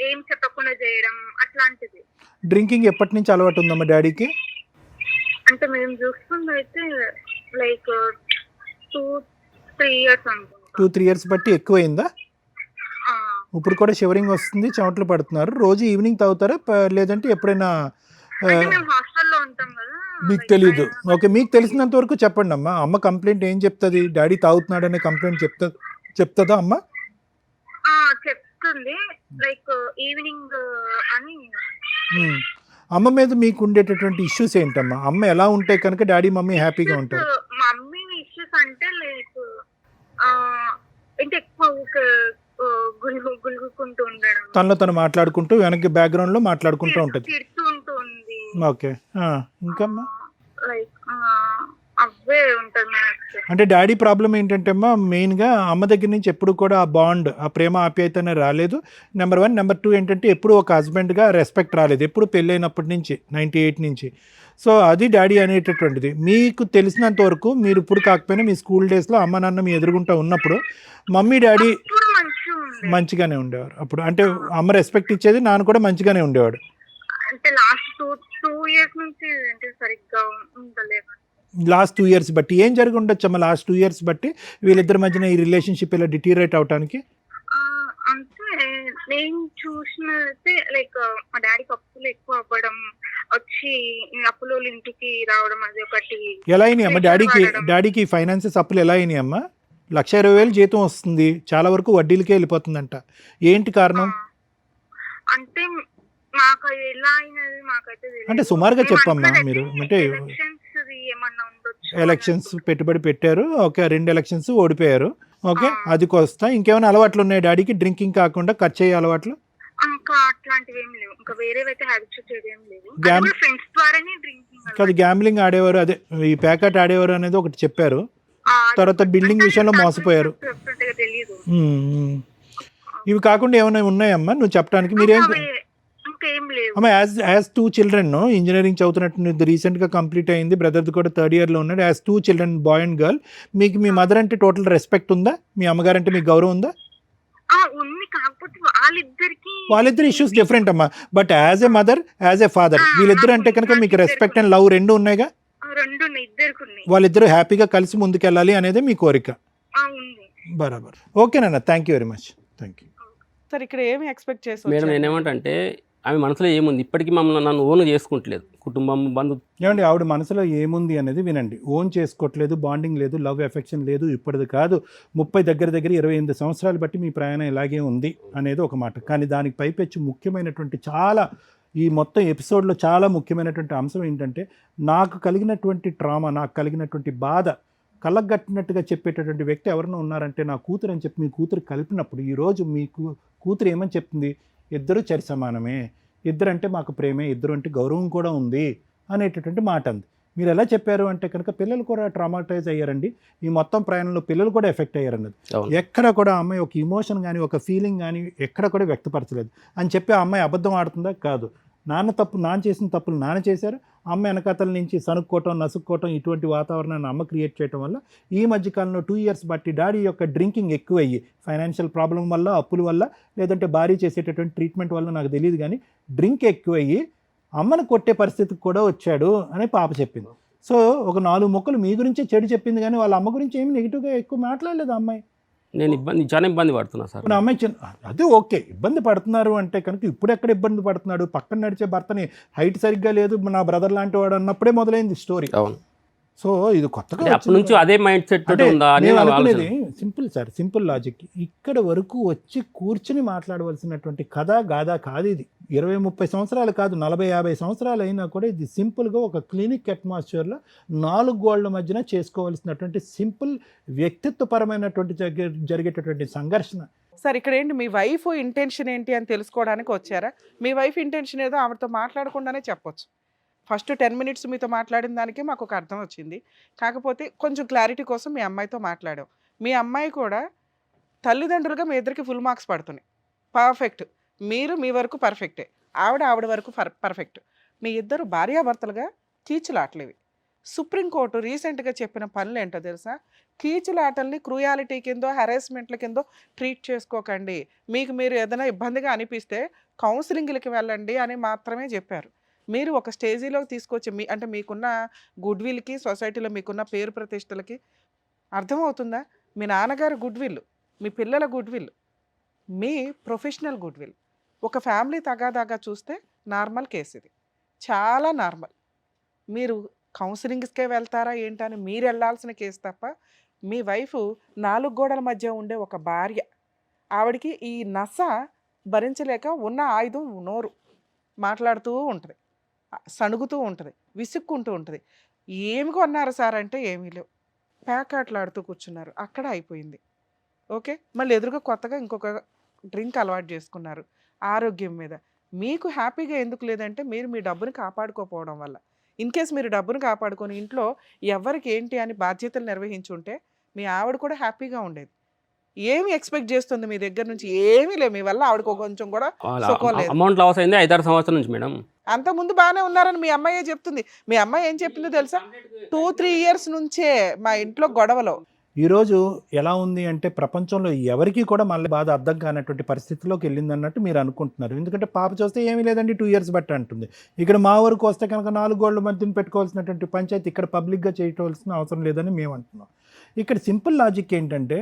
ఏం చెప్పకుండా చేయడం అట్లాంటిది. డ్రింకింగ్ ఎప్పటి నుంచి అలవాటు ఉందమ్మా డాడీకి? అంటే మేము చూస్తుంది అయితే లైక్ 2-3 ఇయర్స్ అనుకుంటా. 2-3 ఇయర్స్ బట్టి ఎక్కువైందా? ఇప్పుడు కూడా షివరింగ్ వస్తుంది, చెమటలు పడుతున్నారు. రోజు ఈవినింగ్ తాగుతారా లేదంటే ఎప్పుడైనా? మేము హాస్టల్లో ఉంటాం కదా, మీకు తెలీదు. ఓకే, మీకు తెలిసినంత వరకు చెప్పండి అమ్మా. అమ్మ కంప్లైంట్ ఏం చెప్తుంది? డాడీ తాగుతున్నాడు అనే కంప్లైంట్ చెప్తుందా అమ్మ? చెప్తుంది, లైక్ ఈవినింగ్ అని. అమ్మ మీద మీకు ఉండేటటువంటి ఇష్యూస్ ఏంటమ్మా? అమ్మ ఎలా ఉంటే కనుక డాడీ మమ్మీ హ్యాపీగా ఉంటారు? మమ్మీ ఇష్యూస్ అంటే లైక్ అంటే ఎక్కువ గుల్గుకుంటూ ఉండడం, తనలో తను మాట్లాడుకుంటూ వెనక్కి బ్యాక్గ్రౌండ్ లో మాట్లాడుకుంటూ ఉంటుంది. తిడుతూ ఉంటుంది. ఓకే, ఇంకమ్మా? లైక్ అవే ఉంటుంది. అంటే డాడీ ప్రాబ్లం ఏంటంటే అమ్మా మెయిన్గా అమ్మ దగ్గర నుంచి ఎప్పుడు కూడా ఆ బాండ్, ఆ ప్రేమ ఆప్యాయత అనేది రాలేదు. నెంబర్ 1. నెంబర్ 2 ఏంటంటే ఎప్పుడు ఒక హస్బెండ్గా రెస్పెక్ట్ రాలేదు, ఎప్పుడు పెళ్ళైనప్పటి నుంచి 98 నుంచి. సో అది డాడీ అనేటటువంటిది. మీకు తెలిసినంత వరకు మీరు ఇప్పుడు కాకపోయినా మీ స్కూల్ డేస్లో అమ్మ నాన్న మీ ఎదురుగుంటా ఉన్నప్పుడు మమ్మీ డాడీ మంచిగానే ఉండేవారు అప్పుడు. అంటే అమ్మ రెస్పెక్ట్ ఇచ్చేది, నాన్న కూడా మంచిగానే ఉండేవాడు. అంటే లాస్ట్ 2 ఇయర్స్ నుంచి అంటే సరిగ్గా ఉండలేదు. లాస్ట్ 2 ఇయర్స్ బట్టి ఏం జరిగి ఉండొచ్చు అమ్మ? లాస్ట్ 2 ఇయర్స్ బట్టి వీళ్ళిద్దరి మధ్యన ఈ రిలేషన్షిప్ ఇలా డిటీరియేట్ అవడానికి? అంటే నేను చూసినైతే లైక్ మా డాడీకి అప్పులు ఎక్కువ అవ్వడం, వచ్చి అప్పులు ఇంటికి రావడం, అది ఒకటి. ఎలా అయినాయి అమ్మ డాడీకి ఫైనాన్సెస్ అప్పులు ఎలా అయినాయి అమ్మ? 1,20,000 జీతం వస్తుంది, చాలా వరకు వడ్డీలకే వెళ్ళిపోతుందంట. ఏంటి కారణం? అంటే మాకు ఎలా అయినది మాకైతే తెలియదు. అంటే సుమారుగా మేము చెప్పమ్మా అనుకున్నది మీరు, అంటే ఎలక్షన్స్ ఏమన్నా ఉండొచ్చు అని ఎలక్షన్స్ అనుకుంటున్నాం. పెట్టుబడి పెట్టారు, ఓకే 2 ఎలక్షన్స్ ఓడిపోయారు, ఓకే ఆ. అది వస్తా. ఇంకేమైనా అలవాట్లు ఉన్నాయి డాడీకి డ్రింకింగ్ కాకుండా ఖర్చు అయ్యే అలవాట్లు? ఇంకా అట్లాంటివి ఏం లేవు. ఇంకా వేరేవైతే హ్యాబిట్స్ ఏం లేవు. ఫ్రెండ్స్ ద్వారానే డ్రింకింగ్ కాదు, గ్యాంబ్లింగ్ ఆడేవారు, అదే ఈ ప్యాకెట్ ఆడేవారు అనేది ఒకటి చెప్పారు. తర్వాత బిల్డింగ్ విషయంలో మోసపోయారు. తెలియదు. ఇవి కాకుండా ఏమైనా ఉన్నాయమ్మా నువ్వు చెప్పడానికి? మీరేం ఇంకేం లేవు. అమ్మ, యాజ్ 2 చిల్డ్రన్ ఇంజనీరింగ్ చదువుతున్నట్టు రీసెంట్గా కంప్లీట్ అయింది, బ్రదర్ది కూడా 3rd ఇయర్లో ఉన్నాడు. As 2 children boy and girl, మీకు మీ మదర్ అంటే టోటల్ రెస్పెక్ట్ ఉందా? మీ అమ్మగారు అంటే మీకు గౌరవం ఉందా? ఉంది, కాకపోతే వాళ్ళిద్దరు ఇష్యూస్ డిఫరెంట్ అమ్మా. But as a mother, as a father, వీళ్ళిద్దరు అంటే కనుక మీకు రెస్పెక్ట్ అండ్ లవ్ రెండు ఉన్నాయిగా. వాళ్ళిద్దరూ హ్యాపీగా కలిసి ముందుకెళ్ళాలి అనేది మీ కోరిక. బరాబర్. ఓకేనన్నా, thank you very much. Thank you sir. ఇక్కడ ఏమి ఎక్స్పెక్ట్ చేసి మేడం నేనేమంటే ఆమె మనసులో ఏముంది, ఇప్పటికీ మమ్మల్ని నన్ను ఓన్ చేసుకుంటలేదు, కుటుంబం బంధు. ఏమండి, ఆవిడ మనసులో ఏముంది అనేది వినండి. ఓన్ చేసుకోవట్లేదు, బాండింగ్ లేదు, లవ్ ఎఫెక్షన్ లేదు. ఇప్పటిది కాదు, 30 దగ్గర 28 సంవత్సరాలు బట్టి మీ ప్రయాణం ఇలాగే ఉంది అనేది ఒక మాట. కానీ దానికి పైపెచ్చు ముఖ్యమైనటువంటి చాలా, ఈ మొత్తం ఎపిసోడ్లో చాలా ముఖ్యమైనటువంటి అంశం ఏంటంటే, నాకు కలిగినటువంటి ట్రామా, నాకు కలిగినటువంటి బాధ కళ్ళగట్టినట్టుగా చెప్పేటటువంటి వ్యక్తి ఎవరైనా ఉన్నారంటే నా కూతురు అని చెప్పి మీ కూతురు కలిపినప్పుడు, ఈరోజు మీకు కూతురు ఏమని చెప్తుంది? ఇద్దరు చరి సమానమే, ఇద్దరు అంటే మాకు ప్రేమే, ఇద్దరు అంటే గౌరవం కూడా ఉంది అనేటటువంటి మాట అంది. మీరు ఎలా చెప్పారు అంటే కనుక పిల్లలు కూడా ట్రామాటైజ్ అయ్యారండి, ఈ మొత్తం ప్రయాణంలో పిల్లలు కూడా ఎఫెక్ట్ అయ్యారన్నది. ఎక్కడ కూడా ఆ అమ్మాయి ఒక ఇమోషన్ కానీ ఒక ఫీలింగ్ కానీ ఎక్కడ కూడా వ్యక్తపరచలేదు అని చెప్పి ఆ అమ్మాయి అబద్ధం ఆడుతుందా? కాదు. నాన్న చేసిన తప్పులు నాన్న చేశారు, అమ్మ వెనకాతల నుంచి సనుక్కోవటం నసుక్కోవటం ఇటువంటి వాతావరణాన్ని అమ్మ క్రియేట్ చేయడం వల్ల ఈ మధ్యకాలంలో 2 ఇయర్స్ బట్టి డాడీ యొక్క డ్రింకింగ్ ఎక్కువయ్యి, ఫైనాన్షియల్ ప్రాబ్లం వల్ల, అప్పుల వల్ల, లేదంటే భారీ చేసేటటువంటి ట్రీట్మెంట్ వల్ల నాకు తెలియదు కానీ డ్రింక్ ఎక్కువయ్యి అమ్మను కొట్టే పరిస్థితికి కూడా వచ్చాడు అని పాప చెప్పింది. సో ఒక 4 ముక్కలు మీ గురించే చెడు చెప్పింది కానీ వాళ్ళ అమ్మ గురించి ఏమి నెగిటివ్గా ఎక్కువ మాట్లాడలేదు అమ్మాయి. నేను చాలా ఇబ్బంది పడుతున్నా సార్. ఇప్పుడు అమ్మాయి అదే ఓకే, ఇబ్బంది పడుతున్నారు అంటే కనుక ఇప్పుడు ఎక్కడ ఇబ్బంది పడుతున్నాడు? పక్కన నడిచే భర్తని హైట్ సరిగ్గా లేదు, నా బ్రదర్ లాంటి వాడు అన్నప్పుడే మొదలైంది స్టోరీ. అవును. సో ఇది కొత్తగా అప్పటి నుంచి అదే మైండ్ సెట్ ఉందా అనుకునేది. Simple sir, simple logic. ఇక్కడ వరకు వచ్చి కూర్చుని మాట్లాడవలసినటువంటి కథ గాథ కాదు ఇది. 20-30 సంవత్సరాలు కాదు, 40-50 సంవత్సరాలు అయినా కూడా ఇది సింపుల్గా ఒక క్లినిక్ అట్మాస్ఫియర్లో 4 గోళ్ల మధ్యన చేసుకోవాల్సినటువంటి సింపుల్ వ్యక్తిత్వపరమైనటువంటి జరిగేటటువంటి సంఘర్షణ. సార్ ఇక్కడ ఏంటి మీ వైఫ్ ఇంటెన్షన్ ఏంటి అని తెలుసుకోవడానికి వచ్చారా? మీ వైఫ్ ఇంటెన్షన్ ఏదో ఆవిడతో మాట్లాడకుండానే చెప్పొచ్చు. ఫస్ట్ 10 మినిట్స్ మీతో మాట్లాడిన దానికే మాకు ఒక అర్థం వచ్చింది. కాకపోతే కొంచెం క్లారిటీ కోసం మీ అమ్మాయితో మాట్లాడాం. మీ అమ్మాయి కూడా తల్లిదండ్రులుగా మీ ఇద్దరికి ఫుల్ మార్క్స్ పడుతున్నాయి. పర్ఫెక్ట్. మీరు మీ వరకు పర్ఫెక్టే, ఆవిడ వరకు పర్ఫెక్ట్. మీ ఇద్దరు భార్యాభర్తలుగా కీచులాటలేవి. సుప్రీంకోర్టు రీసెంట్గా చెప్పిన పనులు ఏంటో తెలుసా? కీచులాటల్ని క్రూయాలిటీ కిందో హెరాస్మెంట్ల కిందో ట్రీట్ చేసుకోకండి. మీకు మీరు ఏదైనా ఇబ్బందిగా అనిపిస్తే కౌన్సిలింగ్లకి వెళ్ళండి అని మాత్రమే చెప్పారు. మీరు ఒక స్టేజీలోకి తీసుకొచ్చి అంటే మీకున్న గుడ్ విల్కి, సొసైటీలో మీకున్న పేరు ప్రతిష్టలకి అర్థమవుతుందా? మీ నాన్నగారు గుడ్ విల్, మీ పిల్లల good will, me professional good will, ఒక ఫ్యామిలీ తగాదాగా చూస్తే నార్మల్ కేసు ఇది, చాలా నార్మల్. మీరు కౌన్సిలింగ్స్కే వెళ్తారా ఏంటని మీరు వెళ్ళాల్సిన కేసు తప్ప మీ వైఫ్ 4 గోడల మధ్య ఉండే ఒక భార్య. ఆవిడికి ఈ నస భరించలేక ఉన్న ఆయుధం నోరు, మాట్లాడుతూ ఉంటుంది, సణుగుతూ ఉంటుంది, విసుక్కుంటూ ఉంటుంది. ఏమి కొన్నారు సార్ అంటే ఏమీ లేవు, ప్యాకాట్లాడుతూ కూర్చున్నారు, అక్కడ అయిపోయింది. ఓకే, మళ్ళీ ఎదురుగా కొత్తగా ఇంకొక డ్రింక్ అలవాటు చేసుకున్నారు ఆరోగ్యం మీద. మీకు హ్యాపీగా ఎందుకు లేదంటే మీరు మీ డబ్బుని కాపాడుకోకపోవడం వల్ల. ఇన్ కేస్ మీరు డబ్బును కాపాడుకొని ఇంట్లో ఎవరికి ఏంటి అని బాధ్యతలు నిర్వహించుంటే మీ ఆవిడ కూడా హ్యాపీగా ఉండేది. ఏమి ఎక్స్పెక్ట్ చేస్తుంది మీ దగ్గర నుంచి? ఏమీ లేదు, మీ వల్ల ఆవిడకు కొంచెం కూడా సుఖం లేదు. అమౌంట్ లాస్ అయింది 5-6 సంవత్సరాల నుంచి మేడం. అంత ముందు బాగానే ఉన్నారని మీ అమ్మాయే చెప్తుంది. మీ అమ్మాయి ఏం చెప్పిందో తెలుసా? 2-3 ఇయర్స్ నుంచే మా ఇంట్లో గొడవలు. ఈరోజు ఎలా ఉంది అంటే ప్రపంచంలో ఎవరికి కూడా మళ్ళీ బాధ అర్థం కానటువంటి పరిస్థితిలోకి వెళ్ళింది అన్నట్టు మీరు అనుకుంటున్నారు. ఎందుకంటే పాప చూస్తే ఏమీ లేదండి 2 ఇయర్స్ బట్టి అంటుంది. ఇక్కడ మా వరకు వస్తే కనుక 4 గోళ్ల మధ్యన పెట్టుకోవాల్సినటువంటి పంచాయతీ ఇక్కడ పబ్లిక్గా చేయవలసిన అవసరం లేదని మేము అంటున్నాం. ఇక్కడ సింపుల్ లాజిక్ ఏంటంటే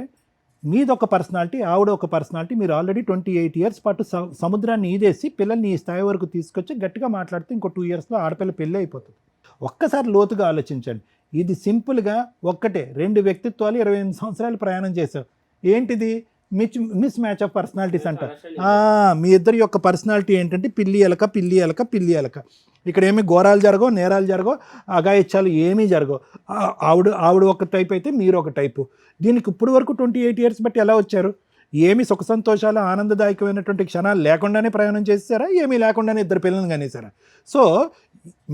మీదొక పర్సనాలిటీ, ఆవిడ ఒక పర్సనాలిటీ. మీరు ఆల్రెడీ 28 ఇయర్స్ పాటు సముద్రాన్ని ఈదేసి పిల్లల్ని ఈ స్థాయి వరకు తీసుకొచ్చి గట్టిగా మాట్లాడితే ఇంకో 2 ఇయర్స్లో ఆడపిల్ల పెళ్ళి అయిపోతుంది. ఒక్కసారి లోతుగా ఆలోచించండి. ఇది సింపుల్గా ఒక్కటే 2 వ్యక్తిత్వాలు 28 సంవత్సరాలు ప్రయాణం చేశావు. ఏంటిది? మిస్ మ్యాచ్ ఆఫ్ పర్సనాలిటీస్ అంట. మీ ఇద్దరి యొక్క పర్సనాలిటీ ఏంటంటే పిల్లి ఎలక పిల్లి ఎలక పిల్లి ఎలక. ఇక్కడ ఏమి ఘోరాలు జరగవు, నేరాలు జరగవు, అఘాయిత్యాలు ఏమీ జరగవు. ఆవిడ ఒక టైప్ అయితే మీరు ఒక టైపు. దీనికి ఇప్పుడు వరకు 28 years బట్టి ఎలా వచ్చారు? ఏమి సుఖ సంతోషాలు ఆనందదాయకమైనటువంటి క్షణాలు లేకుండానే ప్రయాణం చేశారా, ఏమీ లేకుండానే ఇద్దరు పిల్లల్ని కనేసారా? సో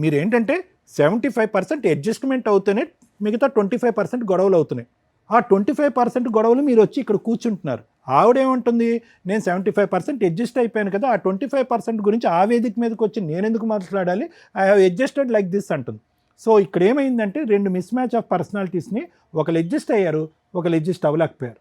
మీరేంటంటే 75% అడ్జస్ట్మెంట్ అవుతూనే మిగతా 25% గొడవలు అవుతున్నాయి. ఆ 25% గొడవలు మీరు వచ్చి ఇక్కడ కూర్చుంటున్నారు. ఆవిడేమంటుంది, నేను 75% అడ్జస్ట్ అయిపోయాను కదా, ఆ 25% గురించి ఆ వేదిక మీదకి వచ్చి నేను ఎందుకు మాట్లాడాలి, I have adjusted like this అంటుంది. సో ఇక్కడ ఏమైందంటే 2 మిస్ మ్యాచ్ ఆఫ్ పర్సనాలిటీస్ని ఒకరు అడ్జస్ట్ అయ్యారు, ఒకరు అడ్జస్ట్ అవ్వలేకపోయారు.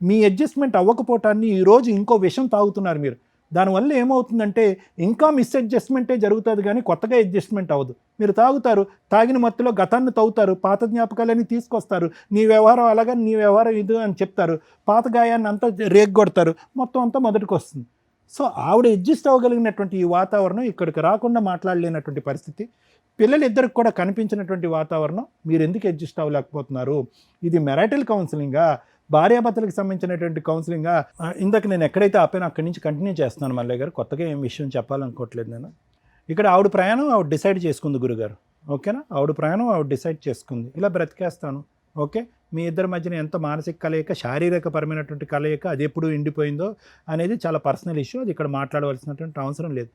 మీ అడ్జస్ట్మెంట్ అవ్వకపోవటాన్ని ఈరోజు ఇంకో విషయం తాగుతున్నారు మీరు. దానివల్ల ఏమవుతుందంటే ఇంకా మిస్ అడ్జస్ట్మెంటే జరుగుతుంది కానీ కొత్తగా అడ్జస్ట్మెంట్ అవ్వదు. మీరు తాగుతారు, తాగిన మత్తులో గతాన్ని తవ్వుతారు, పాత జ్ఞాపకాలన్నీ తీసుకొస్తారు, నీ వ్యవహారం అలాగా నీ వ్యవహారం ఇది అని చెప్తారు, పాత గాయాన్ని అంతా రేగ్గొడతారు, మొత్తం అంతా మొదటికి వస్తుంది. సో ఆవిడ అడ్జస్ట్ అవ్వగలిగినటువంటి ఈ వాతావరణం ఇక్కడికి రాకుండా మాట్లాడలేనటువంటి పరిస్థితి, పిల్లలిద్దరికి కూడా కనిపించినటువంటి వాతావరణం, మీరు ఎందుకు అడ్జస్ట్ అవ్వలేకపోతున్నారు? ఇది మ్యారిటల్ కౌన్సిలింగా, భార్యాభర్తలకు సంబంధించినటువంటి కౌన్సిలింగా? ఇందాక నేను ఎక్కడైతే ఆపానో అక్కడి నుంచి కంటిన్యూ చేస్తున్నాను మల్లయ్య గారు, కొత్తగా ఏం విషయం చెప్పాలనుకోవట్లేదు నేను. ఇక్కడ ఆవిడ ప్రయాణం ఆవిడ డిసైడ్ చేసుకుంది గురుగారు, ఓకేనా? ఆవిడ ప్రయాణం ఆవిడ డిసైడ్ చేసుకుంది, ఇలా బ్రతికేస్తాను, ఓకే. మీ ఇద్దరి మధ్యన ఎంత మానసిక కలయిక, శారీరకపరమైనటువంటి కలయిక, అది ఎప్పుడు ఎండిపోయిందో అనేది చాలా పర్సనల్ ఇష్యూ, అది ఇక్కడ మాట్లాడవలసినటువంటి అవసరం లేదు.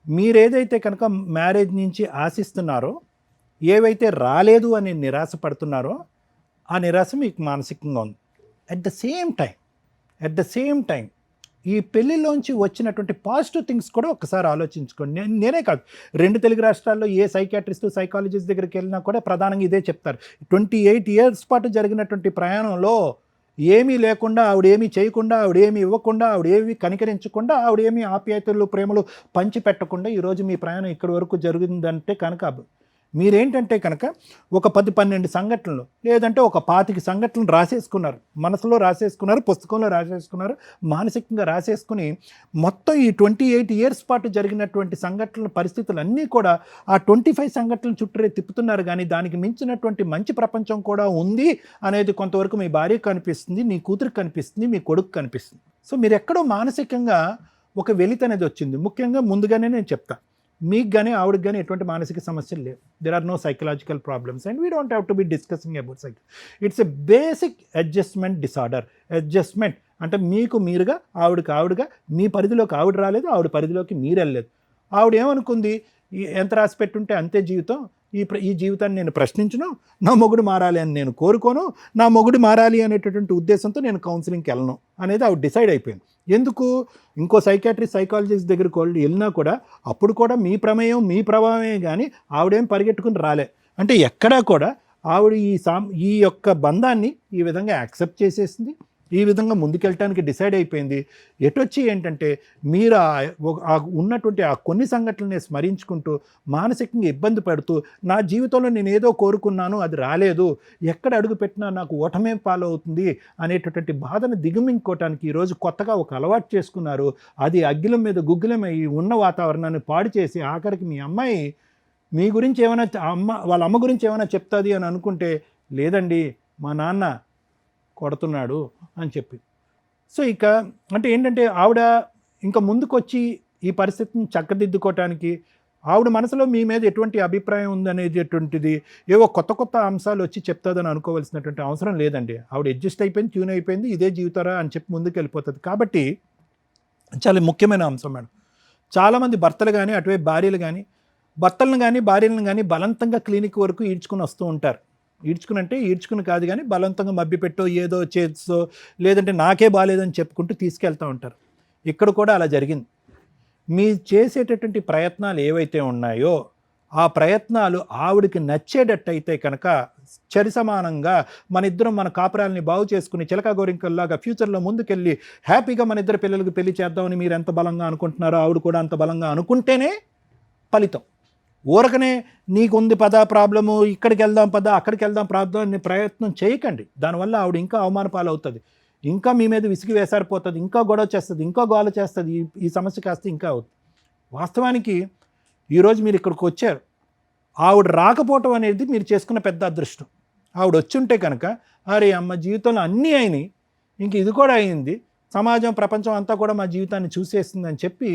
మీరేదైతే కనుక మ్యారేజ్ నుంచి ఆశిస్తున్నారో, ఏవైతే రాలేదు అని నిరాశ పడుతున్నారో, ఆ నిరాశ మీకు మానసికంగా ఉంది. అట్ ద సేమ్ టైం ఈ పెళ్ళిలోంచి వచ్చినటువంటి పాజిటివ్ థింగ్స్ కూడా ఒకసారి ఆలోచించుకోండి. నేనే కాదు, 2 తెలుగు రాష్ట్రాల్లో ఏ సైకాట్రిస్ట్ సైకాలజిస్ట్ దగ్గరికి వెళ్ళినా కూడా ప్రధానంగా ఇదే చెప్తారు. 28 years పాటు జరిగినటువంటి ప్రయాణంలో ఏమీ లేకుండా, ఆవిడేమీ చేయకుండా, ఆవిడేమీ ఇవ్వకుండా, ఆవిడేమీ కనికరించకుండా, ఆవిడేమీ ఆప్యాయతలు ప్రేమలు పంచిపెట్టకుండా ఈరోజు మీ ప్రయాణం ఇక్కడి వరకు జరిగిందంటే కనుక మీరేంటంటే కనుక ఒక 10-12 సంఘటనలు లేదంటే ఒక 25 సంఘటనలు రాసేసుకున్నారు, మనసులో రాసేసుకున్నారు, పుస్తకంలో రాసేసుకున్నారు, మానసికంగా రాసేసుకుని మొత్తం ఈ 28 years పాటు జరిగినటువంటి సంఘటనల పరిస్థితులు అన్నీ కూడా ఆ 25 సంఘటనల చుట్టూరే తిప్పుతున్నారు. కానీ దానికి మించినటువంటి మంచి ప్రపంచం కూడా ఉంది అనేది కొంతవరకు మీ భార్యకు కనిపిస్తుంది, నీ కూతురికి కనిపిస్తుంది, మీ కొడుకు కనిపిస్తుంది. సో మీరు ఎక్కడో మానసికంగా ఒక వెలితి అనేది వచ్చింది. ముఖ్యంగా ముందుగానే నేను చెప్తాను, మీకు కానీ ఆవిడకి కానీ ఎటువంటి మానసిక సమస్యలు లేవు. There are no psychological problems and we don't have to be discussing about cycle. It's a basic adjustment disorder. Adjustment అంటే మీకు మీరుగా, ఆవిడగా, మీ పరిధిలోకి ఆవిడ రాలేదు, ఆవిడ పరిధిలోకి మీరు వెళ్ళలేదు. ఆవిడ ఏమనుకుంది, ఎంత రాసి పెట్టుంటే అంతే జీవితం, ఈ జీవితాన్ని నేను ప్రశ్నించను, నా మొగుడు మారాలి అని నేను కోరుకోను, నా మొగుడు మారాలి అనేటటువంటి ఉద్దేశంతో నేను కౌన్సిలింగ్కి వెళ్ళను అనేది ఆవిడ డిసైడ్ అయిపోయింది. ఎందుకు? ఇంకో సైకాట్రిస్ట్ సైకాలజిస్ట్ దగ్గరికి వెళ్ళినా కూడా అప్పుడు కూడా మీ ప్రమేయం మీ ప్రభావమే కానీ ఆవిడేం పరిగెట్టుకుని రాలే. అంటే ఎక్కడా కూడా ఆవిడ ఈ యొక్క బంధాన్ని ఈ విధంగా యాక్సెప్ట్ చేసేసింది, ఈ విధంగా ముందుకెళ్ళటానికి డిసైడ్ అయిపోయింది. ఎటొచ్చి ఏంటంటే మీరు ఉన్నటువంటి ఆ కొన్ని సంఘటనల్ని స్మరించుకుంటూ మానసికంగా ఇబ్బంది పడుతూ, నా జీవితంలో నేను ఏదో కోరుకున్నాను అది రాలేదు, ఎక్కడ అడుగు పెట్టినా నాకు ఓటమే పాలవుతుంది అనేటటువంటి బాధను దిగుమించుకోవటానికి ఈరోజు కొత్తగా ఒక అలవాటు చేసుకున్నారు. అది అగ్గిలం మీద గుగ్గిలమై ఉన్న వాతావరణాన్ని పాడు చేసి ఆఖరికి మీ అమ్మాయి మీ గురించి ఏమైనా వాళ్ళ అమ్మ గురించి ఏమైనా చెప్తుంది అని అనుకుంటే, లేదండి మా నాన్న కొడుతున్నాడు అని చెప్పి. సో ఇక అంటే ఏంటంటే ఆవిడ ఇంకా ముందుకొచ్చి ఈ పరిస్థితిని చక్కదిద్దుకోవటానికి ఆవిడ మనసులో మీ మీద ఎటువంటి అభిప్రాయం ఉందనేటటువంటిది ఏవో కొత్త అంశాలు వచ్చి చెప్తుందని అనుకోవాల్సినటువంటి అవసరం లేదండి. ఆవిడ అడ్జస్ట్ అయిపోయింది, ట్యూన్ అయిపోయింది, ఇదే జీవితారా అని చెప్పి ముందుకు వెళ్ళిపోతుంది. కాబట్టి చాలా ముఖ్యమైన అంశం మేడం. చాలామంది భర్తలు కానీ అటువైపు భార్యలు కానీ భర్తలను కానీ భార్యలను కానీ బలవంతంగా క్లినిక్ వరకు ఈడ్చుకుని వస్తూ ఉంటారు. ఈడ్చుకుని కాదు కానీ బలవంతంగా మభ్యపెట్టో ఏదో చేసో లేదంటే నాకే బాగాలేదని చెప్పుకుంటూ తీసుకెళ్తూ ఉంటారు. ఇక్కడ కూడా అలా జరిగింది. మీ చేసేటటువంటి ప్రయత్నాలు ఏవైతే ఉన్నాయో ఆ ప్రయత్నాలు ఆవిడకి నచ్చేటట్టయితే కనుక సమానంగా మన ఇద్దరం మన కాపురాలని బాగు చేసుకుని చిలక గోరింకల్లాగా ఫ్యూచర్లో ముందుకెళ్ళి హ్యాపీగా మన ఇద్దరు పిల్లలకు పెళ్లి చేద్దామని మీరు ఎంత బలంగా అనుకుంటున్నారో ఆవిడ కూడా అంత బలంగా అనుకుంటేనే ఫలితం. ఊరకనే నీకుంది పదా ప్రాబ్లము, ఇక్కడికి వెళ్దాం పదా అక్కడికి వెళ్దాం ప్రాబ్లం అనే ప్రయత్నం చేయకండి. దానివల్ల ఆవిడ ఇంకా అవమాన పాలవుతుంది, ఇంకా మీ మీద విసిగి వేసారిపోతుంది, ఇంకా గొడవ చేస్తుంది, ఇంకా గోల చేస్తుంది, ఈ సమస్య కాస్త ఇంకా అవుతుంది. వాస్తవానికి ఈరోజు మీరు ఇక్కడికి వచ్చారు, ఆవిడ రాకపోవటం అనేది మీరు చేసుకున్న పెద్ద అదృష్టం. ఆవిడ వచ్చి ఉంటే కనుక అరే అమ్మ జీవితంలో అన్నీ అయినాయి, ఇంక ఇది కూడా అయింది, సమాజం ప్రపంచం అంతా కూడా మా జీవితాన్ని చూసేస్తుందని చెప్పి